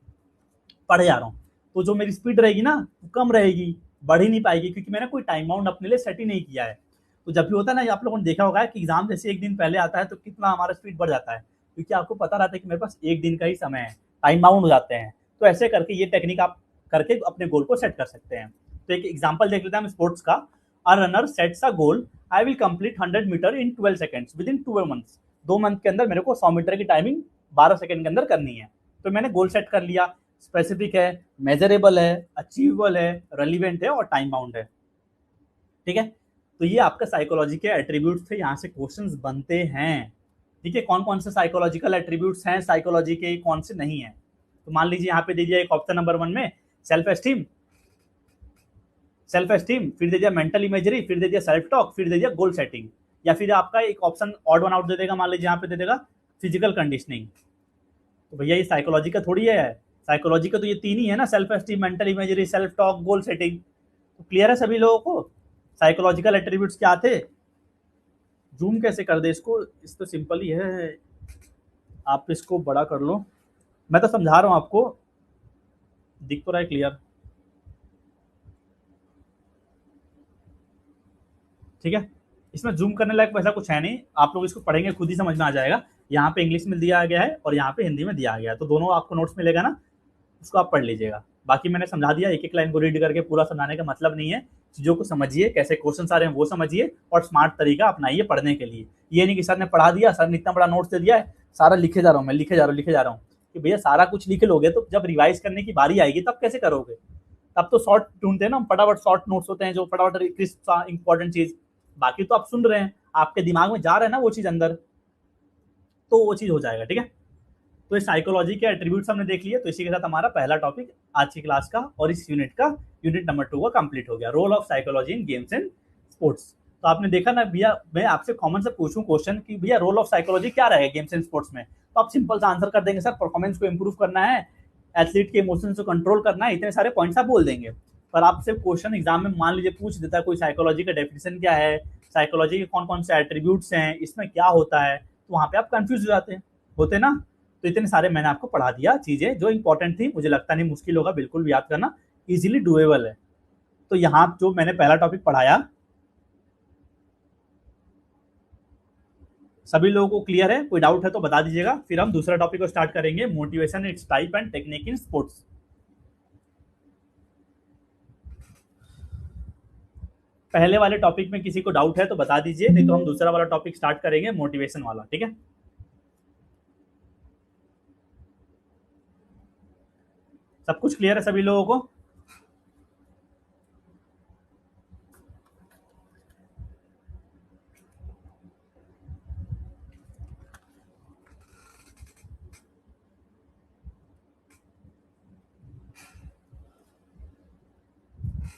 S1: पढ़े जा रहा हूँ। तो जो मेरी स्पीड रहेगी ना वो कम रहेगी, बढ़ ही नहीं पाएगी, क्योंकि मैंने कोई टाइम बाउंड अपने लिए सेट ही नहीं किया है। तो जब भी होता है ना, आप लोगों ने देखा होगा कि एग्जाम जैसे एक दिन पहले आता है तो कितना हमारा स्पीड बढ़ जाता है, क्योंकि आपको पता रहता है कि मेरे पास एक दिन का ही समय है, टाइम बाउंड हो जाते हैं। तो ऐसे करके ये टेक्निक आप करके अपने गोल को सेट कर सकते हैं। तो एक एग्जाम्पल देख लेते हैं हम स्पोर्ट्स का। A runner sets a goal, I will complete 100 metre in 12 seconds within 2 months. 2 month के अंदर मेरे को 100 मीटर की टाइमिंग 12 सेकंड के अंदर करनी है। तो मैंने गोल सेट कर लिया, स्पेसिफिक है, मेजरेबल है, अचीवेबल है, रेलिवेंट है और टाइम बाउंड है, ठीक है। तो ये आपका साइकोलॉजी के एट्रीब्यूट्स थे, यहाँ से क्वेश्चंस बनते हैं, ठीक है। कौन कौन से साइकोलॉजिकल एट्रीब्यूट्स हैं साइकोलॉजी के, कौन से नहीं है। तो मान लीजिए यहाँ पे दे दिया एक ऑप्शन नंबर 1 में सेल्फ एस्टीम, सेल्फ एस्टीम, फिर दे दिया मेंटल इमेजरी, फिर दे दिया सेल्फ टॉक, फिर दे दिया गोल सेटिंग। या फिर आपका एक ऑप्शन ऑड वन आउट दे देगा, मान लीजिए यहाँ पे दे देगा फिजिकल कंडीशनिंग। तो भैया ये साइकोलॉजी का थोड़ी है, साइकोलॉजी का तो ये 3 ही है ना, self esteem, mental imagery, self talk, goal setting. तो क्लियर है सभी लोगों को साइकोलॉजिकल एट्रीब्यूट्स क्या थे। जूम कैसे कर दे इसको, इस तो सिंपल ही है, आप इसको बड़ा कर लो, मैं तो समझा रहा हूँ आपको, दिख तो रहा है क्लियर, ठीक है। इसमें जूम करने लायक वैसा कुछ है नहीं, आप लोग इसको पढ़ेंगे खुद ही समझ में आ जाएगा। यहाँ पे इंग्लिश में दिया गया है और यहाँ पे हिंदी में दिया गया है, तो दोनों आपको नोट्स मिलेगा ना, उसको आप पढ़ लीजिएगा। बाकी मैंने समझा दिया, एक एक लाइन को रीड करके पूरा समझाने का मतलब नहीं है। चीजों को समझिए, कैसे क्वेश्चन आ रहे हैं वो समझिए, और स्मार्ट तरीका अपनाइए पढ़ने के लिए। ये नहीं कि सर ने पढ़ा दिया, सर ने इतना बड़ा नोट्स दे दिया है, सारा लिखे जा रहा हूँ मैं, लिखे जा रहा हूँ कि भैया सारा कुछ लिखे लोगे तो जब रिवाइज करने की बारी आएगी तब कैसे करोगे। तब तो शॉर्ट ढूंढते हैं ना, फटाफट शॉर्ट नोट्स होते हैं जो फटाफट क्रिस्प इंपॉर्टेंट चीज। बाकी तो आप सुन रहे हैं, आपके दिमाग में जा रहा है ना वो चीज अंदर, तो वो चीज हो जाएगा, ठीक है। तो इस साइकोलॉजी के एट्रीब्यूट्स हमने देख लिए, तो इसी के साथ हमारा पहला टॉपिक आज की क्लास का और इस यूनिट का, यूनिट नंबर 2 का कंप्लीट हो गया, role of psychology in games and sports. तो आपने देखा ना भैया, मैं आपसे कॉमन से पूछूं क्वेश्चन कि भैया रोल ऑफ साइकोलॉजी क्या रहेगा गेम्स एंड स्पोर्ट्स में, तो आप सिंपल सा आंसर कर देंगे, सर परफॉर्मेंस को इंप्रूव करना है, एथलीट के इमोशंस को कंट्रोल करना है, इतने सारे पॉइंट्स आप बोल देंगे। पर आपसे क्वेश्चन एग्जाम में मान लीजिए पूछ देता है कोई साइकोलॉजी का डेफिनेशन क्या है, साइकोलॉजी के कौन कौन से एट्रीब्यूट्स हैं, इसमें क्या होता है, तो वहां पे आप कंफ्यूज हो जाते हैं, होते ना। तो इतने सारे मैंने आपको पढ़ा दिया चीजें जो इंपॉर्टेंट थी, मुझे लगता नहीं मुश्किल होगा, बिल्कुल भी याद करना, इजीली डुएबल है। तो यहाँ जो मैंने पहला टॉपिक पढ़ाया, सभी लोगों को क्लियर है? कोई डाउट है तो बता दीजिएगा, फिर हम दूसरा टॉपिक को स्टार्ट करेंगे, motivation, it's type and technique in sports. पहले वाले टॉपिक में किसी को डाउट है तो बता दीजिए, नहीं तो हम दूसरा वाला टॉपिक स्टार्ट करेंगे, मोटिवेशन वाला, ठीक है। सब कुछ क्लियर है सभी लोगों को?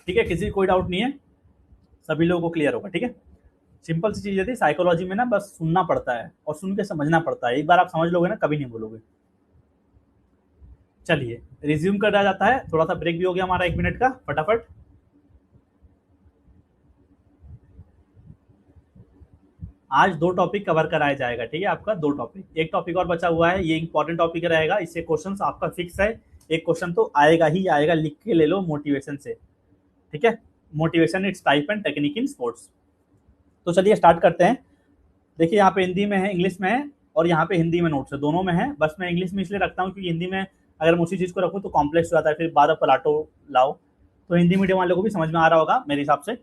S1: ठीक है, किसी कोई डाउट नहीं है, सभी लोगों को क्लियर होगा, ठीक है। सिंपल सी चीज है, साइकोलॉजी में ना बस सुनना पड़ता है और सुन के समझना पड़ता है। एक बार आप समझ लोगे ना, कभी नहीं बोलोगे। चलिए रिज्यूम करा जाता है, थोड़ा सा ब्रेक भी हो गया हमारा 1 मिनट का, फटाफट। आज 2 टॉपिक कवर कराया जाएगा, ठीक है, आपका 2 टॉपिक, एक टॉपिक और बचा हुआ है, ये इंपॉर्टेंट टॉपिक रहेगा, इससे क्वेश्चन आपका फिक्स है, एक क्वेश्चन तो आएगा ही आएगा, लिख के ले लो मोटिवेशन से, ठीक है। Motivation it's type and technique in sports. तो चलिए स्टार्ट करते हैं। देखिए यहाँ पे हिंदी में है, इंग्लिश में है, और यहाँ पे हिंदी में नोट्स है, दोनों में है। बस मैं इंग्लिश में इसलिए रखता हूँ क्योंकि हिंदी में अगर मैं उसी चीज़ को रखूँ तो कॉम्प्लेक्स हो जाता है, फिर बाद पलाटो लाओ। तो हिंदी मीडियम वालों को भी समझ में आ रहा होगा मेरे हिसाब से,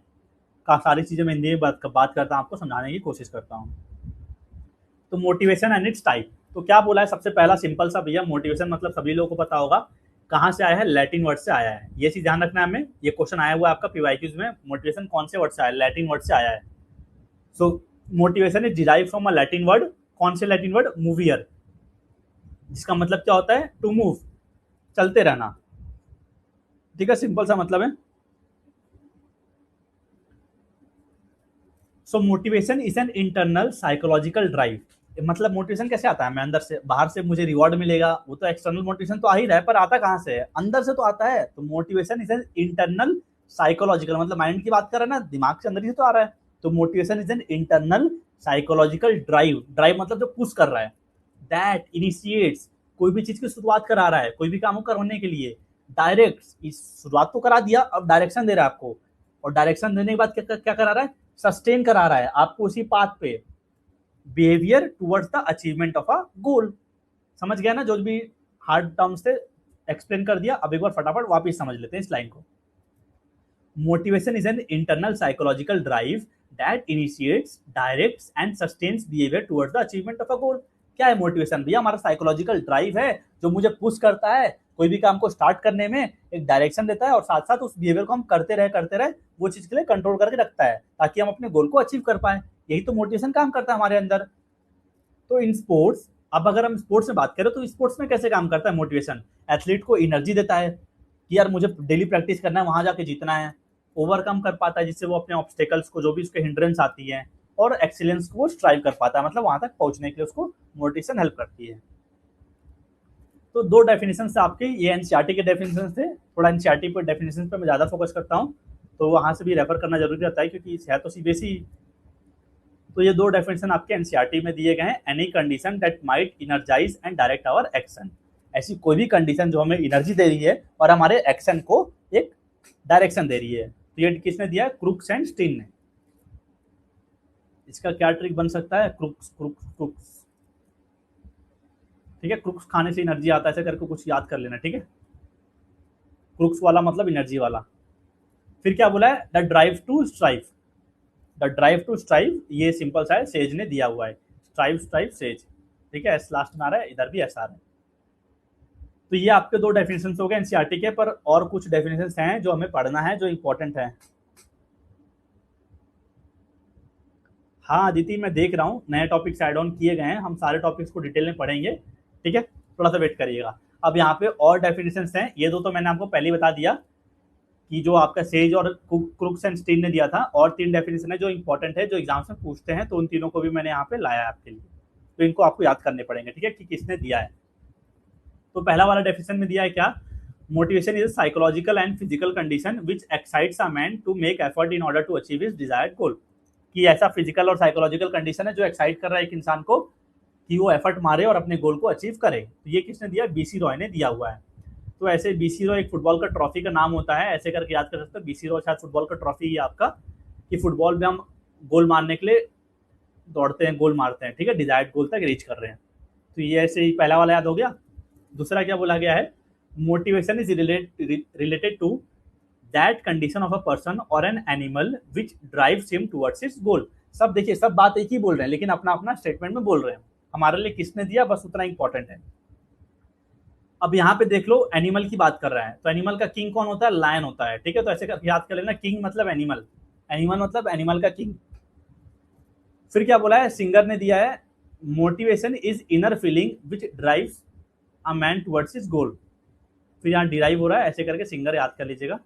S1: सारी चीज़ें मैं हिंदी में बात करता हूँ, आपको समझाने की कोशिश करता हूँ। तो मोटिवेशन एंड इट्स टाइप, तो क्या बोला है सबसे पहला सिंपल सा भैया, मोटिवेशन मतलब सभी लोगों को पता होगा कहाँ से आया है, लैटिन वर्ड से आया है। ये चीज ध्यान रखना है हमें, ये क्वेश्चन आया हुआ है आपका पीवाईक्यूज में, मोटिवेशन कौन से वर्ड से आया है, लैटिन वर्ड से आया है। सो motivation is derive from a Latin word, कौन से लैटिन वर्ड, मूवियर, जिसका मतलब क्या होता है, टू मूव, चलते रहना, ठीक है, सिंपल सा मतलब है। सो motivation is an internal psychological drive, मतलब मोटिवेशन कैसे आता है, मैं अंदर से, बाहर से मुझे रिवॉर्ड मिलेगा, वो तो एक्सटर्नल मोटिवेशन तो आ ही रहा है, पर आता कहाँ से है, अंदर से तो आता है। तो motivation is an internal psychological, मतलब माइंड की बात कर रहे हैं ना, दिमाग से अंदर ही तो आ रहा है। तो motivation is an internal psychological drive, drive मतलब जो पुश कर रहा है, दैट इनिशिएट्स, कोई भी चीज की शुरुआत करा रहा है, कोई भी काम को करने के लिए, डायरेक्ट, शुरुआत तो करा दिया, अब डायरेक्शन दे रहा है आपको, और डायरेक्शन देने के बाद क्या करा रहा है, सस्टेन करा रहा है आपको उसी पाथ पे, behaviour towards the achievement of a goal. समझ गया ना, जो भी हार्ड टर्म्स से एक्सप्लेन कर दिया, अब एक बार फटाफट वापस समझ लेते हैं इस लाइन को। Motivation is an internal psychological drive that initiates, directs and sustains behaviour towards the achievement of a goal. क्या है मोटिवेशन भैया, हमारा साइकोलॉजिकल ड्राइव है जो मुझे पुश करता है कोई भी काम को स्टार्ट करने में, एक डायरेक्शन देता है, और साथ साथ उस बिहेवियर को हम करते रहे वो चीज के लिए कंट्रोल करके रखता है, ताकि हम अपने गोल को अचीव कर पाए। यही तो मोटिवेशन काम करता है हमारे अंदर। तो इन स्पोर्ट्स, अब अगर हम स्पोर्ट्स में बात करें तो स्पोर्ट्स में कैसे काम करता है मोटिवेशन, एथलीट को एनर्जी देता है कि यार मुझे डेली प्रैक्टिस करना है, वहां जाके जीतना है, ओवरकम कर पाता है जिससे वो अपने ऑब्स्टेकल्स को, जो भी उसके हिंड्रेंस आती है, और एक्सीलेंस को वो स्ट्राइव कर पाता है, मतलब वहां तक पहुंचने के लिए उसको मोटिवेशन हेल्प करती है। तो 2 डेफिनेशन से आपके, ये एनसीईआरटी के डेफिनेशन थे, थोड़ा एनसीईआरटी पर डेफिनेशन पे मैं ज़्यादा फोकस करता हूँ, तो वहाँ से भी रेफर करना जरूरी रहता है क्योंकि है तो सीबीएसई। तो ये 2 डेफिनेशन आपके एनसीईआरटी में दिए गए हैं, any condition that might energise and direct our action, ऐसी कोई भी कंडीशन जो हमें एनर्जी दे रही है और हमारे एक्शन को एक डायरेक्शन दे रही है। तो ये किसने दिया है, क्रूक्स एंड स्टीन ने। इसका क्या ट्रिक बन सकता है, क्रूक्स क्रूक्स क्रूक्स, ठीक है, क्रूक्स खाने से एनर्जी आता है, ऐसे करके कुछ याद कर लेना, ठीक है, क्रूक्स वाला मतलब एनर्जी वाला। फिर क्या बोला है, the drive to strive, the drive to strive, ये सिंपल सा है, सेज ने दिया हुआ है, स्ट्राइव स्ट्राइव सेज, ठीक है, एस लास्ट में आ रहा है, इधर भी ऐसा आ रहा है। तो ये आपके 2 डेफिनेशन हो गए एनसीईआरटी के, पर और कुछ डेफिनेशन हैं जो हमें पढ़ना है, जो इंपॉर्टेंट है। हाँ आदिति, मैं देख रहा हूँ नए टॉपिक्स ऐड ऑन किए गए हैं, हम सारे टॉपिक्स को डिटेल में पढ़ेंगे, ठीक है, थोड़ा सा वेट करिएगा। अब यहाँ पे और डेफिनेशंस हैं, ये 2 तो मैंने आपको पहले ही बता दिया कि जो आपका सेज और क्रूक्स एंड स्टीन ने दिया था, और 3 डेफिनेशन है जो इंपॉर्टेंट है, जो एग्जाम्स में पूछते हैं, तो उन तीनों को भी मैंने यहाँ पे लाया है आपके लिए, तो इनको आपको याद करने पड़ेंगे, ठीक है, कि किसने दिया है। तो पहला वाला डेफिनेशन में दिया है क्या, motivation is psychological and physical condition which excites a man to make effort in order to achieve his desired goal, कि ऐसा फिजिकल और साइकोलॉजिकल कंडीशन है जो एक्साइट कर रहा है एक इंसान को कि वो एफर्ट मारे और अपने गोल को अचीव करे। तो ये किसने दिया, बीसी रॉय ने दिया हुआ है। तो ऐसे बीसी रॉय एक फुटबॉल का ट्रॉफी का नाम होता है, ऐसे करके याद कर सकते हो, बीसी रॉय शायद फुटबॉल का ट्रॉफी है आपका, कि फुटबॉल में हम गोल मारने के लिए दौड़ते हैं, गोल मारते हैं, ठीक है, डिजायर्ड गोल तक रीच कर रहे हैं। तो ये ऐसे ही पहला वाला याद हो गया। दूसरा क्या बोला गया है, motivation is related to that condition of a person और an animal which drives him towards its goal. सब देखिए, सब बात एक ही बोल रहे हैं, लेकिन अपना अपना स्टेटमेंट में बोल रहे हैं, हमारे लिए किसने दिया बस उतना इंपॉर्टेंट है। अब यहाँ पे देख लो, एनिमल की बात कर रहा है, तो एनिमल का किंग कौन होता है, लायन होता है, ठीक है, तो ऐसे याद कर लेना, किंग मतलब एनिमल, एनिमल मतलब एनिमल का किंग। फिर क्या बोला है, सिंगर ने दिया है, motivation is inner feeling which drives a man towards his goal. फिर यहाँ डिराइव हो रहा है, ऐसे करके सिंगर याद कर लीजिएगा,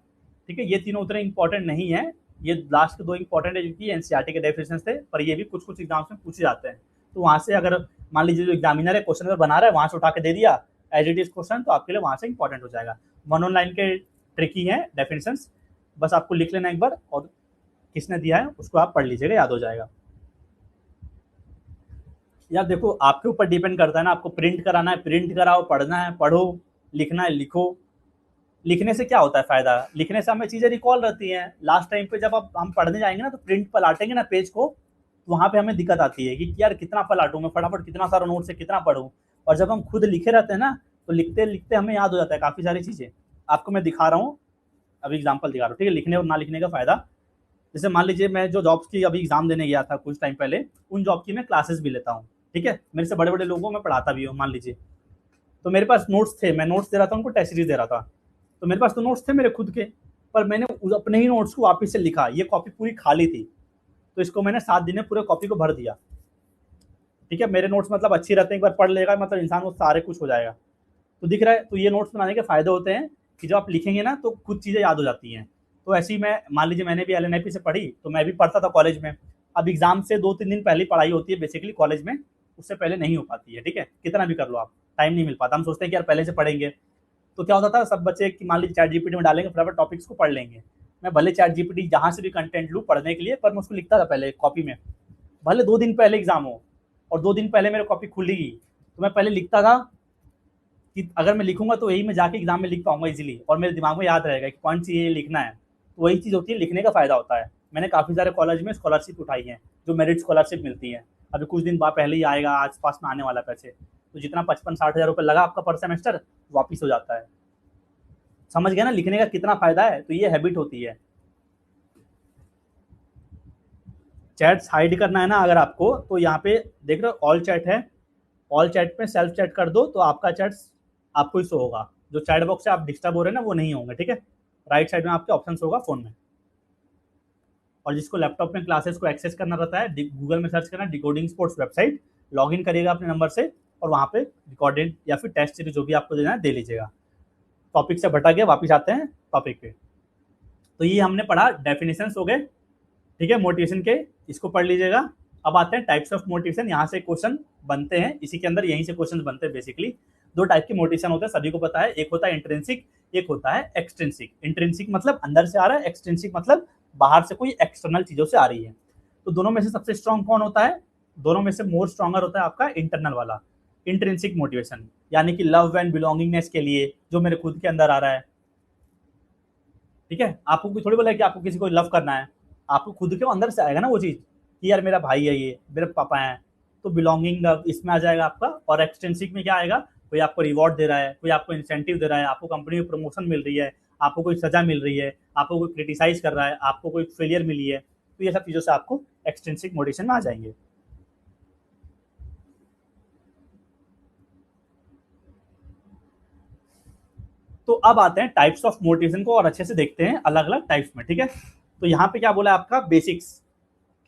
S1: ठीक है। ये तीनों उतने इंपॉर्टेंट नहीं है, ये लास्ट के 2 इंपॉर्टेंट है, जो कि एनसीईआरटी के डेफिनेशंस थे, पर ये भी कुछ-कुछ एग्जाम्स में पूछे जाते हैं। तो वहाँ से अगर मान लीजिए जो एग्जामिनर है क्वेश्चन पेपर बना रहा है, वहाँ से उठा के दे दिया एज इट इज क्वेश्चन, तो आपके लिए वहाँ से इंपॉर्टेंट हो जाएगा। 1 ऑन लाइन के ट्रिकी है डेफिनेशंस, बस आपको लिख लेना एक बार और किसने दिया है उसको आप पढ़ लीजिएगा, याद हो जाएगा। यार देखो आपके ऊपर डिपेंड करता है ना, आपको प्रिंट कराना है प्रिंट कराओ, पढ़ना है पढ़ो, लिखना है लिखो। लिखने से क्या होता है फायदा, लिखने से हमें चीजें रिकॉल रहती हैं। लास्ट टाइम पे जब हम पढ़ने जाएंगे ना, तो प्रिंट पलाटेंगे ना पेज को, तो वहां पे हमें दिक्कत आती है कि यार कितना पलाटूं मैं, फटाफट कितना सारा नोट से कितना पढ़ूं। और जब हम खुद लिखे रहते हैं ना, तो लिखते लिखते हमें याद हो जाता है काफी सारी चीजें। आपको मैं दिखा रहा हूँ, अभी एग्जाम्पल दिखा रहा हूँ, ठीक है, लिखने और ना लिखने का फायदा। जैसे मान लीजिए मैं जो जॉब्स की अभी एग्जाम देने गया था कुछ टाइम पहले, उन जॉब की मैं क्लासेस भी लेता हूँ, ठीक है, मेरे से बड़े बड़े लोगों को मैं पढ़ाता भी हूँ मान लीजिए। तो मेरे पास नोट्स थे, मैं नोट्स दे रहा था उनको, टेस्ट सीरीज दे रहा था, तो मेरे पास तो नोट्स थे मेरे खुद के, पर मैंने अपने ही नोट्स को वापस से लिखा, ये कॉपी पूरी खाली थी, तो इसको मैंने 7 दिन में पूरे कॉपी को भर दिया। ठीक है, मेरे नोट्स मतलब अच्छी रहते हैं, एक बार पढ़ लेगा मतलब इंसान को सारे कुछ हो जाएगा। तो दिख रहा है, तो ये नोट्स बनाने के फायदे होते हैं कि जब आप लिखेंगे ना तो कुछ चीज़ें याद हो जाती हैं। तो ऐसे ही मैं मान लीजिए मैंने भी एलएनआईपी से पढ़ी, तो मैं भी पढ़ता था कॉलेज में। अब एग्जाम से 2-3 दिन पहले पढ़ाई होती है बेसिकली कॉलेज में, उससे पहले नहीं हो पाती है। ठीक है, कितना भी कर लो आप, टाइम नहीं मिल पाता। हम सोचते हैं कि यार पहले से पढ़ेंगे, तो क्या होता था सब बच्चे कि मान लीजिए चैट जीपीटी में डालेंगे, फटाफट टॉपिक्स को पढ़ लेंगे। मैं भले चैट जीपीटी जहाँ से भी कंटेंट लूँ पढ़ने के लिए, पर मैं उसको लिखता था पहले कॉपी में, भले 2 दिन पहले एग्जाम हो और 2 दिन पहले मेरे कॉपी खुलेगी, तो मैं पहले लिखता था कि अगर मैं लिखूंगा तो यही मैं जाके एग्जाम में लिख पाऊंगा इजीली, और मेरे दिमाग में याद रहेगा कि पॉइंट्स ये लिखना है। तो वही चीज़ होती है, लिखने का फायदा होता है। मैंने काफ़ी सारे कॉलेज में स्कॉलरशिप उठाई है, जो मेरिट स्कॉलरशिप मिलती है। अभी कुछ दिन बाद पहले ही आएगा, आस पास में आने वाला पैसे, तो जितना 55-60 हज़ार रुपये लगा आपका पर सेमेस्टर वापिस हो जाता है। समझ गया ना लिखने का कितना फायदा है, तो ये हैबिट होती है। चैट्स हाइड करना है ना अगर आपको, तो यहाँ पे देख रहे हो ऑल चैट है, ऑल चैट पे सेल्फ चैट कर दो, तो आपका चैट आपको ही शो होगा। जो चैट बॉक्स से आप डिस्टर्ब हो रहे हैं ना वो नहीं होंगे, ठीक है। राइट साइड में आपके ऑप्शन होगा फोन में। और जिसको लैपटॉप में क्लासेस को एक्सेस करना रहता है, गूगल में सर्च करना decoding sports website, log in करिएगा अपने नंबर से, और वहाँ पे रिकॉर्डेड या फिर टेस्ट सीरीज जो भी आपको देना है दे लीजिएगा। टॉपिक से भटक के वापिस आते हैं टॉपिक पे। तो ये हमने पढ़ा डेफिनेशंस हो गए, ठीक है, मोटिवेशन के, इसको पढ़ लीजिएगा। अब आते हैं टाइप्स ऑफ मोटिवेशन, यहाँ से क्वेश्चन बनते हैं, इसी के अंदर यहीं से क्वेश्चन बनते हैं बेसिकली। 2 टाइप के मोटिवेशन होते हैं, सभी को पता है, एक होता है इंट्रिंसिक, एक होता है एक्सट्रिंसिक। इंट्रिंसिक मतलब अंदर से आ रहा है, एक्सट्रिंसिक मतलब बाहर से कोई एक्सटर्नल चीजों से आ रही है। तो दोनों में से सबसे स्ट्रॉन्ग कौन होता है, दोनों में से मोर स्ट्रॉन्गर होता है आपका इंटरनल वाला, इंट्रिंसिक मोटिवेशन, यानी कि लव एंड बिलोंगिंगनेस के लिए, जो मेरे खुद के अंदर आ रहा है। ठीक है, आपको कोई थोड़ी बोला है कि आपको किसी को लव करना है, आपको खुद के अंदर से आएगा ना वो चीज़ कि यार मेरा भाई है, ये मेरे पापा हैं, तो बिलोंगिंग इसमें आ जाएगा आपका। और एक्सटेंसिक में क्या आएगा, कोई आपको रिवॉर्ड दे रहा है, कोई आपको इंसेंटिव दे रहा है, आपको कंपनी में प्रमोशन मिल रही है, आपको कोई सजा मिल रही है, आपको कोई क्रिटिसाइज कर रहा है, आपको कोई फेलियर मिली है, तो ये सब चीज़ों से आपको एक्सटेंसिक मोटिवेशन में आ जाएंगे। तो अब आते हैं टाइप्स ऑफ मोटिवेशन को और अच्छे से देखते हैं अलग अलग टाइप्स में, ठीक है। तो यहाँ पे क्या बोला है आपका बेसिक्स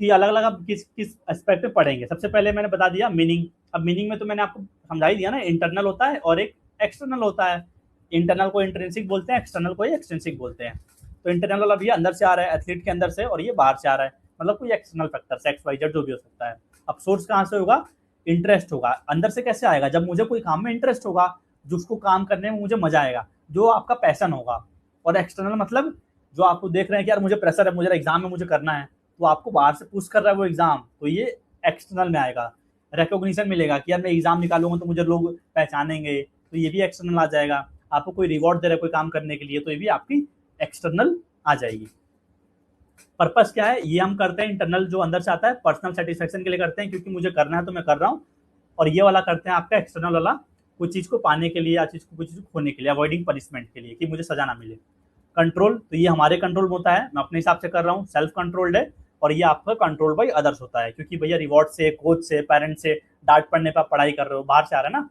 S1: कि अलग अलग आप किस किस एस्पेक्ट में पढ़ेंगे। सबसे पहले मैंने बता दिया मीनिंग। अब मीनिंग में तो मैंने आपको समझा ही दिया ना, इंटरनल होता है और एक एक्सटर्नल होता है। इंटरनल को इंट्रिंसिक बोलते हैं, एक्सटर्नल को एक्सट्रिंसिक बोलते हैं। तो इंटरनल वाला भी अंदर से आ रहा है एथलीट के अंदर से, और ये बाहर से आ रहा है, मतलब कोई external factor X Y Z जो भी हो सकता है। अब सोर्स कहाँ से होगा, इंटरेस्ट होगा। अंदर से कैसे आएगा, जब मुझे कोई काम में इंटरेस्ट होगा, जो उसको काम करने में मुझे मजा आएगा, जो आपका पैशन होगा। और एक्सटर्नल मतलब जो आपको देख रहे हैं कि यार मुझे प्रेशर है, मुझे एग्जाम में मुझे करना है, तो आपको बाहर से पुश कर रहा है वो एग्जाम, तो ये एक्सटर्नल में आएगा। रिकॉग्निशन मिलेगा कि यार मैं एग्जाम निकालूंगा तो मुझे लोग पहचानेंगे, तो ये भी एक्सटर्नल आ जाएगा। आपको कोई रिवॉर्ड दे रहा है कोई काम करने के लिए, तो ये भी आपकी एक्सटर्नल आ जाएगी। पर्पस क्या है, ये हम करते हैं इंटरनल जो अंदर से आता है, पर्सनल सेटिस्फेक्शन के लिए करते हैं, क्योंकि मुझे करना है तो मैं कर रहा हूँ। और ये वाला करते हैं आपका एक्सटर्नल वाला, कुछ चीज़ को पाने के लिए या चीज़ को कुछ चीज़ को खोने के लिए, अवॉइडिंग पनिशमेंट के लिए, कि मुझे सजा ना मिले। कंट्रोल, तो ये हमारे कंट्रोल में होता है, मैं अपने हिसाब से कर रहा हूँ, सेल्फ कंट्रोल्ड है। और ये आपका कंट्रोल बाई अदर्स होता है, क्योंकि भैया रिवॉर्ड से, कोच से, पेरेंट्स से डांट पड़ने पर पढ़ाई कर रहे हो, बाहर से आ रहा है ना।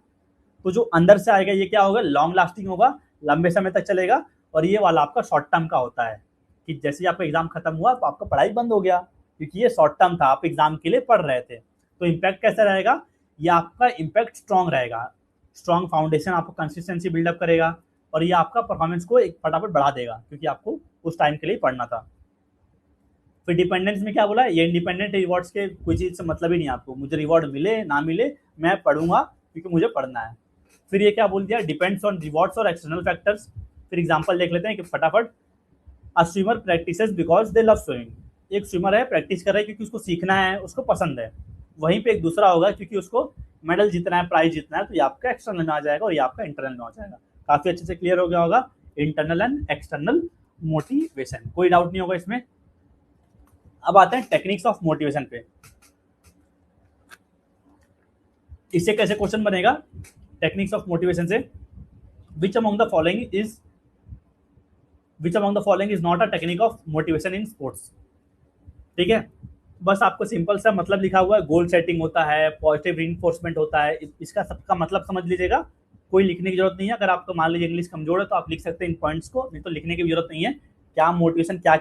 S1: तो जो अंदर से आएगा ये क्या होगा, लॉन्ग लास्टिंग होगा, लंबे समय तक चलेगा। और ये वाला आपका शॉर्ट टर्म का होता है, कि जैसे ही आपका एग्जाम खत्म हुआ तो आपका पढ़ाई बंद हो गया, क्योंकि ये शॉर्ट टर्म था, आप एग्जाम के लिए पढ़ रहे थे। तो इम्पैक्ट कैसा रहेगा, ये आपका इम्पैक्ट स्ट्रॉन्ग रहेगा, स्ट्रॉन्ग फाउंडेशन आपको कंसिस्टेंसी बिल्डअप करेगा, और ये आपका परफॉर्मेंस को एक फटाफट बढ़ा देगा, क्योंकि आपको उस टाइम के लिए पढ़ना था। फिर डिपेंडेंस में क्या बोला, ये इंडिपेंडेंट रिवॉर्ड्स के कोई चीज़ से मतलब ही नहीं आपको, मुझे रिवॉर्ड मिले ना मिले मैं पढ़ूंगा क्योंकि मुझे पढ़ना है। फिर ये क्या बोल दिया, डिपेंड्स ऑन रिवॉर्ड्स और एक्सटर्नल फैक्टर्स। फिर एग्जांपल देख लेते हैं कि फटाफट। अ swimmer practices because they love swimming. एक स्विमर है, प्रैक्टिस कर रहा है क्योंकि उसको सीखना है, उसको पसंद है। वहीं पे एक दूसरा होगा क्योंकि उसको मेडल जीतना है, प्राइज जीतना है, तो ये आपका एक्सटर्नल में आ जाएगा और ये आपका इंटरनल में आ जाएगा। काफी अच्छे से क्लियर हो गया होगा इंटरनल एंड एक्सटर्नल मोटिवेशन, कोई डाउट नहीं होगा इसमें। अब आते हैं टेक्निक्स ऑफ मोटिवेशन पे। इससे कैसे क्वेश्चन बनेगा टेक्निक्स ऑफ मोटिवेशन से, which among the following is not a technique of motivation in sports. ठीक है, बस आपको सिंपल सा मतलब लिखा हुआ है, गोल सेटिंग होता है, पॉजिटिव रीइंफोर्समेंट होता है, इसका सबका मतलब समझ लीजिएगा, कोई लिखने की जरूरत नहीं है। अगर आपको मान लीजिए इंग्लिश कमजोर है तो आप लिख सकते हैं इन पॉइंट्स को, नहीं तो लिखने की जरूरत नहीं है। क्या मोटिवेशन, क्या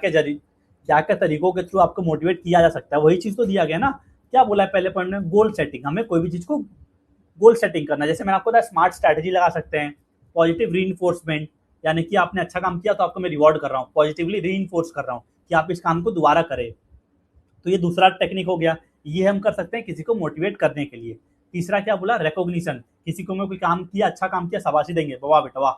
S1: क्या तरीकों के थ्रू आपको मोटिवेट किया जा सकता है, वही चीज तो दिया गया ना। क्या बोला है पहले पॉइंट में, गोल सेटिंग, हमें कोई भी चीज को गोल सेटिंग करना है। जैसे मैंने आपको बताया स्मार्ट स्ट्रैटेजी लगा सकते हैं, पॉजिटिव रीइंफोर्समेंट, यानी कि आपने अच्छा काम किया तो आपको मैं रिवॉर्ड कर रहा हूँ, पॉजिटिवली रीइंफोर्स कर रहा हूँ कि आप इस काम को दोबारा करें। तो ये दूसरा टेक्निक हो गया, ये हम कर सकते हैं किसी को मोटिवेट करने के लिए। तीसरा क्या बोला, रिकॉग्निशन, किसी को मैं कोई काम किया, अच्छा काम किया, शाबाशी देंगे, वाह बेटा वाह,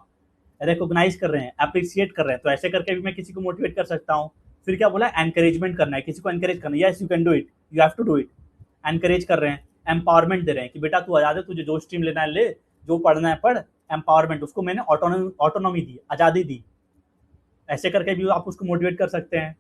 S1: रिकॉग्नाइज कर रहे हैं, अप्रिशिएट कर रहे हैं, तो ऐसे करके भी मैं किसी को मोटिवेट कर सकता हूँ। फिर क्या बोला, एनकरेजमेंट करना है, किसी को एनकरेज करना है, yes you can do it, you have to do it, encourage कर रहे हैं। एम्पावरमेंट दे रहे हैं कि बेटा तू आजाद है, तुझे जो स्ट्रीम लेना है ले, जो पढ़ना है पढ़। एम्पावरमेंट, उसको मैंने ऑटोनॉमी दी, आज़ादी दी, ऐसे करके भी आप उसको मोटिवेट कर सकते हैं।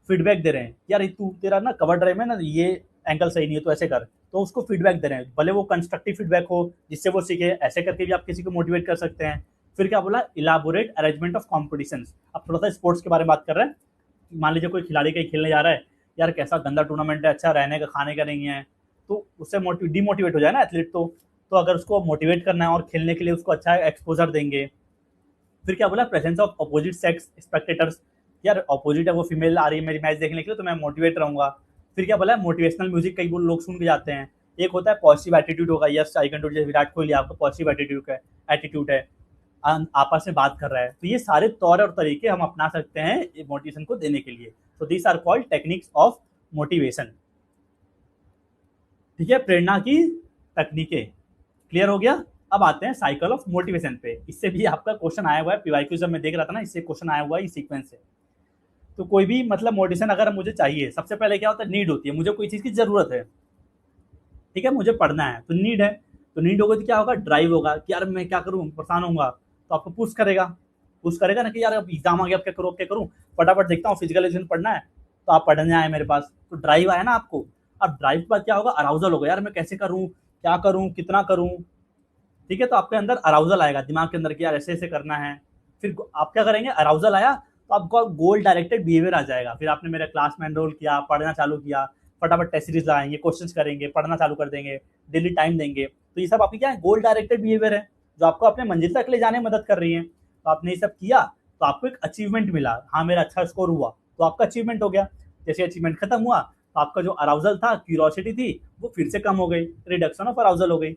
S1: फीडबैक दे रहे हैं, यार तू तेरा ना कवर ड्राइव में ना ये एंगल सही नहीं है तो ऐसे कर, तो उसको फीडबैक दे रहे हैं, भले वो कंस्ट्रक्टिव फीडबैक हो जिससे वो सीखे, ऐसे करके भी आप किसी को मोटिवेट कर सकते हैं। फिर क्या बोला, इलाबोरेट अरेंजमेंट ऑफ कॉम्पिटिशन। अब थोड़ा सा स्पोर्ट्स के बारे में बात कर रहे हैं। मान लीजिए कोई खिलाड़ी कहीं खेलने जा रहा है, यार कैसा गंदा टूर्नामेंट है, अच्छा रहने का खाने का नहीं है, तो उससे डिमोटिवेट हो जाए ना एथलीट। तो अगर उसको मोटिवेट करना है और खेलने के लिए उसको अच्छा एक्सपोजर देंगे। फिर क्या बोला, presence of opposite sex spectators, यार अपोजिट है वो फीमेल आ रही है मेरी मैच देखने के लिए तो मैं मोटिवेट रहूंगा। फिर क्या बोला, मोटिवेशनल म्यूजिक कई लोग सुन के जाते हैं। एक होता है पॉजिटिव एटीट्यूड होगा, यस आई कैन डू, जैसे विराट कोहली आपका पॉजिटिव एटीट्यूड है, आपस में बात कर रहा है, तो ये सारे तौर और तरीके हम अपना सकते हैं मोटिवेशन को देने के लिए। तो these are called techniques of motivation. ठीक है, प्रेरणा की तकनीकें, क्लियर हो गया। अब आते हैं साइकिल ऑफ मोटिवेशन पे। इससे भी आपका क्वेश्चन आया हुआ है पीवाईक्यू, जब मैं देख रहा था ना, इससे क्वेश्चन आया हुआ है इस सीक्वेंस से। तो कोई भी मतलब मोटिवेशन अगर मुझे चाहिए, सबसे पहले क्या होता है, नीड होती है, मुझे कोई चीज़ की जरूरत है, ठीक है, मुझे पढ़ना है तो नीड है। तो नीड होगा तो क्या होगा, ड्राइव होगा कि यार मैं क्या करूँ, परेशान होऊंगा, तो आपको पुश करेगा ना कि यार अब एग्जाम आ गया, अब क्या करूँ, फटाफट देखता हूँ फिजिकल एजुकेशन पढ़ना है, तो आप पढ़ने आए मेरे पास, तो ड्राइव आया ना आपको। अब ड्राइव के बाद क्या होगा, अराउजल होगा, यार मैं कैसे करूँ, क्या करूँ, कितना करूँ। ठीक है, तो आपके अंदर अराउजल आएगा दिमाग के अंदर कि यार ऐसे ऐसे करना है। फिर आप क्या करेंगे, अराउजल आया तो आपका गोल डायरेक्टेड बिहेवियर आ जाएगा। फिर आपने मेरे क्लास में एनरोल किया, पढ़ना चालू किया, फटाफट टेस्ट सीरीज लगाएंगे, क्वेश्चंस करेंगे, पढ़ना चालू कर देंगे, डेली टाइम देंगे। तो ये सब आपकी क्या है, गोल डायरेक्टेड बिहेवियर है, जो आपको अपने मंजिल तक ले जाने में मदद कर रही है। तो आपने ये सब किया तो आपको एक अचीवमेंट मिला, हाँ मेरा अच्छा स्कोर हुआ, तो आपका अचीवमेंट हो गया। जैसे अचीवमेंट खत्म हुआ तो आपका जो अराउजल था, क्यूरियोसिटी थी, वो फिर से कम हो गई, रिडक्शन ऑफ अराउजल हो गई।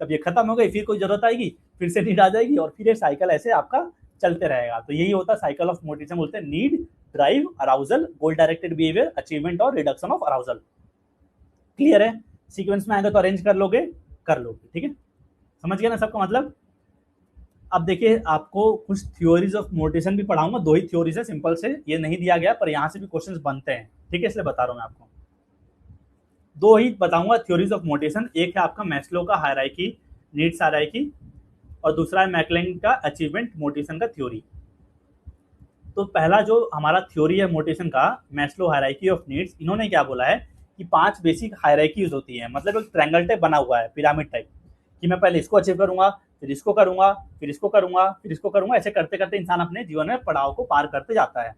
S1: जब ये खत्म हो गई फिर कोई जरूरत आएगी, फिर से नीड आ जाएगी, और फिर ये साइकिल ऐसे आपका चलते रहेगा। तो यही होता है साइकिल ऑफ मोटिवेशन, बोलते हैं नीड, ड्राइव, अराउजल, गोल डायरेक्टेड बिहेवियर, अचीवमेंट और रिडक्शन ऑफ अराउजल। क्लियर है, सीक्वेंस में आएगा तो अरेंज कर लोगे, ठीक है, समझ गया ना सबका मतलब। अब देखिए आपको कुछ थ्योरीज ऑफ मोटिवेशन भी पढ़ाऊंगा, 2 ही थ्योरीज है सिंपल से, ये नहीं दिया गया पर यहाँ से भी क्वेश्चंस बनते हैं, ठीक है, इसलिए बता रहा हूँ मैं आपको। 2 ही बताऊंगा थ्योरीज ऑफ मोटिवेशन, एक है आपका मैस्लो का हायरार्की, नीड्स हायरार्की, और दूसरा है मैकलेन का अचीवमेंट मोटिवेशन का थ्योरी। तो पहला जो हमारा थ्योरी है मोटिवेशन का, मैस्लो हायरार्की ऑफ नीड्स, इन्होंने क्या बोला है कि 5 बेसिक हायरार्कीज होती है, मतलब एक ट्रायंगल टाइप बना हुआ है, पिरामिड टाइप, कि मैं पहले इसको अचीव करूंगा, फिर इसको करूंगा, फिर इसको करूंगा, फिर इसको करूंगा, ऐसे करते करते इंसान अपने जीवन में पड़ाव को पार करते जाता है।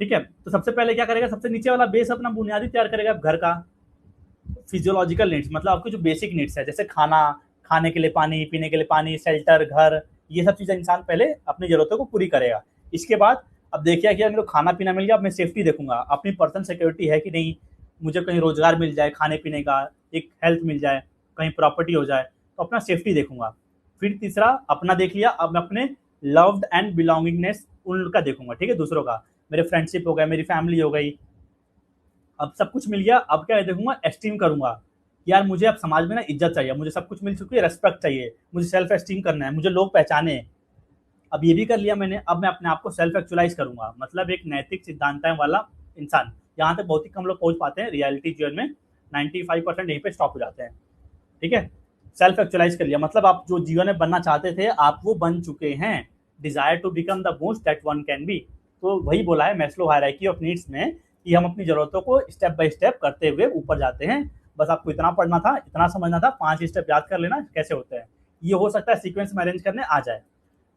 S1: ठीक है, तो सबसे पहले क्या करेगा, सबसे नीचे वाला बेस अपना बुनियादी तैयार करेगा घर का, फिजियोलॉजिकल नीड्स, मतलब आपके जो बेसिक नीड्स है, जैसे खाना, खाने के लिए पानी, पीने के लिए पानी, शेल्टर, घर, ये सब चीज़ें इंसान पहले अपनी जरूरतों को पूरी करेगा। इसके बाद अब देखिए कि मेरे को खाना पीना मिल गया, अब मैं सेफ्टी देखूंगा, अपनी पर्सनल सिक्योरिटी है कि नहीं, मुझे कहीं रोजगार मिल जाए, खाने पीने का एक हेल्थ मिल जाए, कहीं प्रॉपर्टी हो जाए, तो अपना सेफ्टी देखूंगा। फिर तीसरा अपना देख लिया, अब मैं अपने लव्ड एंड बिलोंगिंगनेस उनका देखूंगा, ठीक है, दूसरों का, मेरे फ्रेंडशिप हो गए, मेरी फैमिली हो गई, अब सब कुछ मिल गया। अब क्या देखूंगा, एस्टीम करूंगा, यार मुझे अब समाज में ना इज्जत चाहिए, मुझे सब कुछ मिल चुकी है, रेस्पेक्ट चाहिए, मुझे सेल्फ एस्टीम करना है, मुझे लोग पहचाने। अब ये भी कर लिया मैंने, अब मैं अपने आप को सेल्फ एक्चुअलाइज करूंगा, मतलब एक नैतिक सिद्धांतों वाला इंसान। यहाँ तक बहुत ही कम लोग पहुंच पाते हैं रियलिटी जीवन में, 95% यहीं पे स्टॉप हो जाते हैं। ठीक है, सेल्फ एक्चुअलाइज कर लिया, मतलब आप जो जीवन में बनना चाहते थे आप वो बन चुके हैं। Desire to become the most that one can be. तो वही बोला है मैस्लो हायरार्की ऑफ नीड्स में कि हम अपनी जरूरतों को स्टेप बाय स्टेप करते हुए ऊपर जाते हैं। बस आपको इतना पढ़ना था, इतना समझना था, 5 स्टेप याद कर लेना कैसे होते हैं। ये हो सकता है सीक्वेंस में अरेंज करने आ जाए।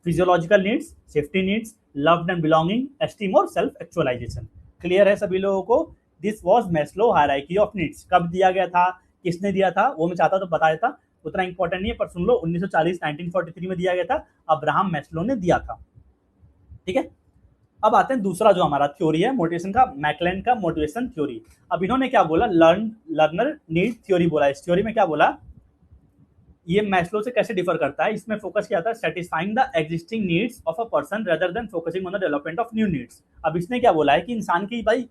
S1: Physiological needs, safety needs, love and belonging, esteem और सेल्फ एक्चुअलाइजेशन। क्लियर है सभी लोगों को? This was Maslow hierarchy of needs. कब दिया गया था, किसने दिया था, वो मैं चाहता तो बता देता, उतना इंपॉर्टेंट नहीं है, पर सुन लो, 1940 1943 में दिया गया था, अब्राहम मैस्लो ने दिया था। ठीक है, अब आते हैं दूसरा जो हमारा थ्योरी है मोटिवेशन का, मैकलेन का मोटिवेशन थ्योरी। अब इन्होंने क्या बोला, लर्नर नीड थ्योरी बोला। इस थ्योरी में क्या बोला, ये मैस्लो से कैसे डिफर करता है, इसमें फोकस किया था satisfying the existing needs of a person rather than focusing on the development of new needs. अब इसने क्या बोला है कि इंसान की भाई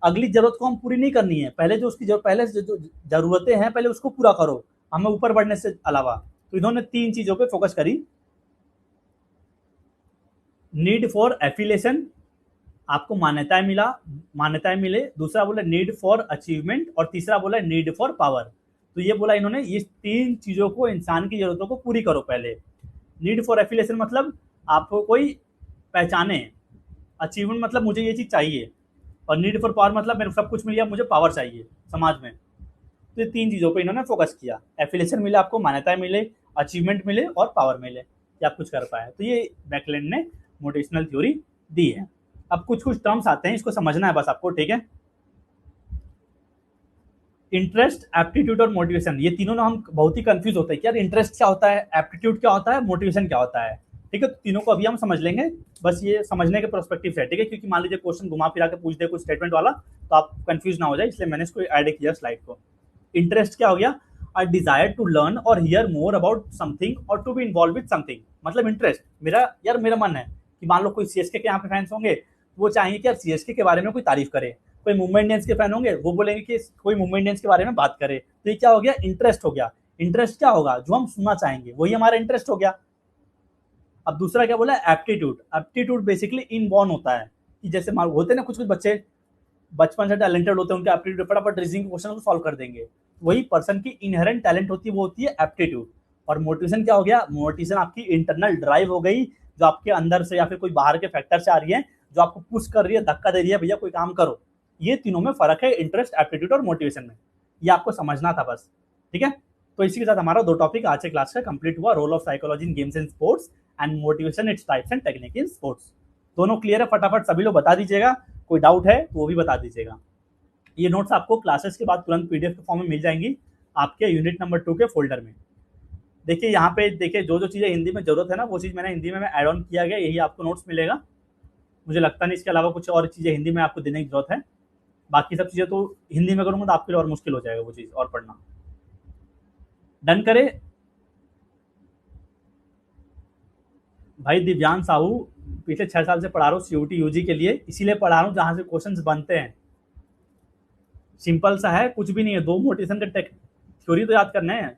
S1: अगली जरूरत को हम पूरी नहीं करनी है, पहले जो उसकी पहले जो जरूरतें हैं पहले उसको पूरा करो, हमें ऊपर बढ़ने से अलावा। तो इन्होंने 3 चीजों पे फोकस करी। नीड फॉर एफिलेशन, आपको मान्यताएं मिले। दूसरा बोला नीड फॉर अचीवमेंट, और तीसरा बोला नीड फॉर पावर। तो ये बोला इन्होंने, ये 3 चीजों को, इंसान की जरूरतों को पूरी करो पहले। नीड फॉर एफिलेशन मतलब आपको कोई पहचाने, अचीवमेंट मतलब मुझे ये चीज चाहिए, और नीड फॉर पावर मतलब मेरे सब कुछ मिल गया, मुझे पावर चाहिए समाज में। तो ये 3 चीजों पे इन्होंने फोकस किया, एफिलेशन मिले आपको, मान्यताएं मिले, अचीवमेंट मिले और पावर मिले कि आप कुछ कर पाए। तो ये मैकलेन ने मोटिवेशनल थ्योरी दी है। अब कुछ कुछ टर्म्स आते हैं, इसको समझना है बस आपको, ठीक है। इंटरेस्ट, एप्टीट्यूड और मोटिवेशन, ये तीनों ना हम बहुत ही कंफ्यूज होते हैं कि यार इंटरेस्ट क्या होता है, एप्टीट्यूड क्या होता है, मोटिवेशन क्या होता है। ठीक है, तो तीनों को अभी हम समझ लेंगे, बस ये समझने के पर्सपेक्टिव से, ठीक है, क्योंकि मान लीजिए क्वेश्चन घुमा फिरा के पूछ दे कुछ स्टेटमेंट वाला, तो आप कंफ्यूज ना हो जाए, इसलिए मैंने इसको ऐड किया स्लाइड को। इंटरेस्ट क्या हो गया, अ डिजायर टू लर्न और हियर मोर अबाउट समथिंग और to be involve with something. मतलब इंटरेस्ट, मेरा मन है कि मान लो कोई सीएसके के यहाँ पे फैंस होंगे, वो चाहेंगे कि यार सीएसके के बारे में कोई तारीफ करे। कोई मुंबई इंडियंस के फैन होंगे, वो बोलेंगे कि कोई मुंबई इंडियंस के बारे में बात करे। तो ये क्या हो गया, इंटरेस्ट हो गया। इंटरेस्ट क्या होगा, जो हम सुनना चाहेंगे वही हमारा इंटरेस्ट हो गया। अब दूसरा क्या बोला, एप्टीट्यूड। एप्टीट्यूड बेसिकली इनबॉर्न होता है, कि जैसे होते हैं ना कुछ कुछ बच्चे बचपन से टैलेंटेड होते हैं, उनके एप्टीट्यूड फटाफट रीजनिंग क्वेश्चन को सॉल्व कर देंगे, वही पर्सन की इनहेरेंट टैलेंट होती है, वो होती है एप्टीट्यूड। और मोटिवेशन क्या हो गया, मोटिवेशन आपकी इंटरनल ड्राइव हो गई, जो आपके अंदर से या फिर कोई बाहर के फैक्टर से आ रही है, जो आपको पुश कर रही है, धक्का दे रही है, भैया कोई काम करो। ये तीनों में फर्क है, इंटरेस्ट, एप्टीट्यूड और मोटिवेशन में। ये आपको समझना था बस, ठीक है। तो इसी के साथ हमारा 2 टॉपिक आज के क्लास का कंप्लीट हुआ, role of psychology in games and sports and motivation, its types and technique in sports. दोनों क्लियर है, फटाफट सभी लोग बता दीजिएगा, कोई डाउट है तो वो भी बता दीजिएगा। ये नोट्स आपको क्लासेस के बाद तुरंत पीडीएफ के फॉर्म में मिल जाएंगी आपके यूनिट नंबर 2 के फोल्डर में। देखिए यहाँ पे, देखिए जो जो चीज़ें हिंदी में जरूरत है ना, वो चीज़ मैंने हिंदी में ऐड ऑन किया गया, यही आपको नोट्स मिलेगा। मुझे लगता नहीं इसके अलावा कुछ और चीज़ें हिंदी में आपको देने की जरूरत है। बाकी सब चीज़ें तो हिंदी में करूँगा तो आपके लिए और मुश्किल हो जाएगा वो चीज़ और पढ़ना। डन करे भाई। दिव्यांश साहू, पिछले 6 साल से पढ़ा रहा हूँ सीयूटी यूजी के लिए, इसीलिए पढ़ा रहा हूँ जहाँ से क्वेश्चंस बनते हैं। सिंपल सा है, कुछ भी नहीं है, 2 मोटिवेशन के थ्योरी तो याद करना है।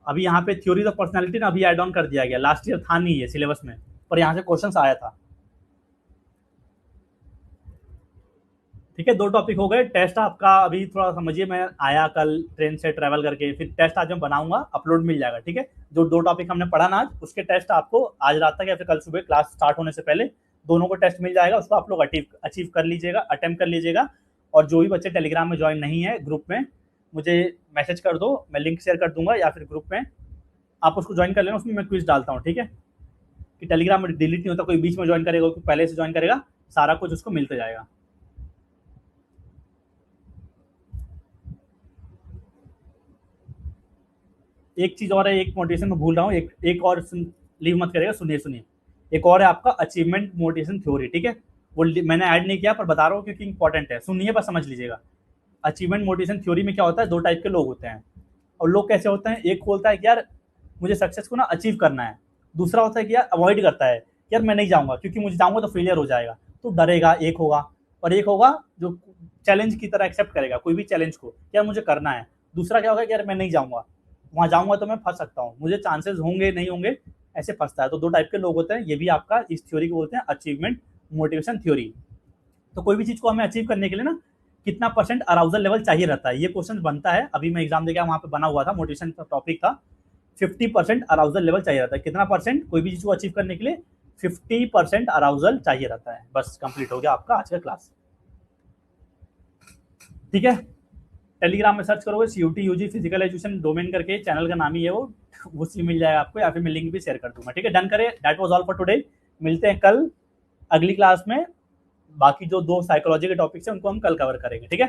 S1: अभी यहाँ पे थ्योरी ऑफ पर्सनालिटी ना अभी ऐड ऑन कर दिया गया, लास्ट ईयर था नहीं है सिलेबस में, पर यहाँ से क्वेश्चंस आया था। ठीक है, 2 टॉपिक हो गए। टेस्ट आपका अभी थोड़ा समझिए, मैं आया कल ट्रेन से ट्रैवल करके, फिर टेस्ट आज मैं बनाऊंगा, अपलोड मिल जाएगा। ठीक है, जो 2 टॉपिक हमने पढ़ा ना आज, उसके टेस्ट आपको आज रात तक या फिर कल सुबह क्लास स्टार्ट होने से पहले दोनों को टेस्ट मिल जाएगा, उसको आप लोग अचीव कर लीजिएगा, अटेम्प्ट कर लीजिएगा। और जो भी बच्चे टेलीग्राम में ज्वाइन नहीं है ग्रुप में, मुझे मैसेज कर दो, मैं लिंक शेयर कर दूंगा, या फिर ग्रुप में आप उसको ज्वाइन कर लेना, उसमें मैं क्विज डालता हूँ। ठीक है, कि टेलीग्राम में डिलीट नहीं होता, कोई बीच में ज्वाइन करेगा, कोई पहले से ज्वाइन करेगा, सारा कुछ उसको मिलते जाएगा। एक चीज और है, एक मोटिवेशन में भूल रहा हूँ, एक और लीव मत करेगा, सुनिए। एक और है आपका अचीवमेंट मोटिवेशन थ्योरी। ठीक है, वो मैंने ऐड नहीं किया पर बता रहा हूँ क्योंकि इंपॉर्टेंट है, सुनिए बस समझ लीजिएगा। अचीवमेंट मोटिवेशन थ्योरी में क्या होता है, 2 टाइप के लोग होते हैं। और लोग कैसे होते हैं, एक बोलता है कि यार मुझे सक्सेस को ना अचीव करना है, दूसरा होता है कि यार अवॉइड करता है, यार मैं नहीं जाऊंगा क्योंकि मुझे जाऊंगा तो फेलियर हो जाएगा। तो डरेगा, एक होगा, और एक होगा जो चैलेंज की तरह एक्सेप्ट करेगा कोई भी चैलेंज को, क्या मुझे करना है। दूसरा क्या होगा कि यार मैं नहीं जाऊंगा, वहां जाऊंगा तो मैं फंस सकता हूँ, मुझे चांसेस होंगे नहीं होंगे, ऐसे फंसता है। तो दो टाइप के लोग होते हैं, ये भी आपका इस थ्योरी को बोलते हैं अचीवमेंट मोटिवेशन थ्योरी। तो कोई भी चीज को हमें अचीव करने के लिए ना कितना परसेंट अराउजल लेवल चाहिए रहता है, ये क्वेश्चन बनता है। अभी मैं एग्जाम देकर वहां पे बना हुआ था, मोटिवेशन का टॉपिक था। 50% अराउजल लेवल चाहिए रहता है। कितना परसेंट कोई भी चीज को अचीव करने के लिए? 50% अराउजल चाहिए रहता है। बस कंप्लीट हो गया आपका आज का क्लास। ठीक है, टेलीग्राम में सर्च करोगे CUT UG physical education domain करके, चैनल का नाम ही है वो, उसी मिल जाएगा आपको, या फिर मैं लिंक भी शेयर कर दूंगा। ठीक है, डन करें। That was all for today. मिलते हैं कल अगली क्लास में। बाकी जो दो साइकोलॉजी के टॉपिक्स हैं उनको हम कल कवर करेंगे। ठीक है,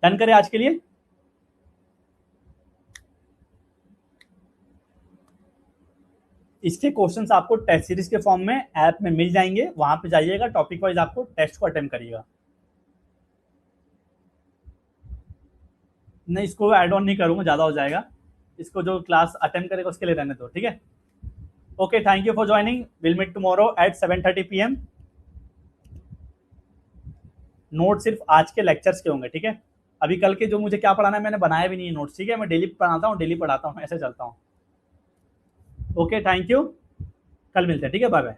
S1: डन करें आज के लिए। इसके क्वेश्चंस आपको टेस्ट सीरीज के फॉर्म में ऐप में मिल जाएंगे, वहां पे जाइएगा, टॉपिक वाइज आपको टेस्ट को अटेम्प्ट करिएगा। नहीं, इसको ऐड ऑन नहीं करूंगा, ज्यादा हो जाएगा। इसको जो क्लास अटेम्प्ट करेगा उसके लिए रहने दो। ठीक है, okay, thank you for joining. Will meet tomorrow at 7:30 PM। Note सिर्फ आज के लेक्चर्स के होंगे। ठीक है, अभी कल के जो मुझे क्या पढ़ाना है मैंने बनाया भी नहीं है नोट्स। ठीक है, मैं डेली पढ़ाता हूँ, डेली पढ़ाता हूँ, ऐसे चलता हूँ। ओके, थैंक यू, कल मिलते हैं। ठीक है, बाय बाय।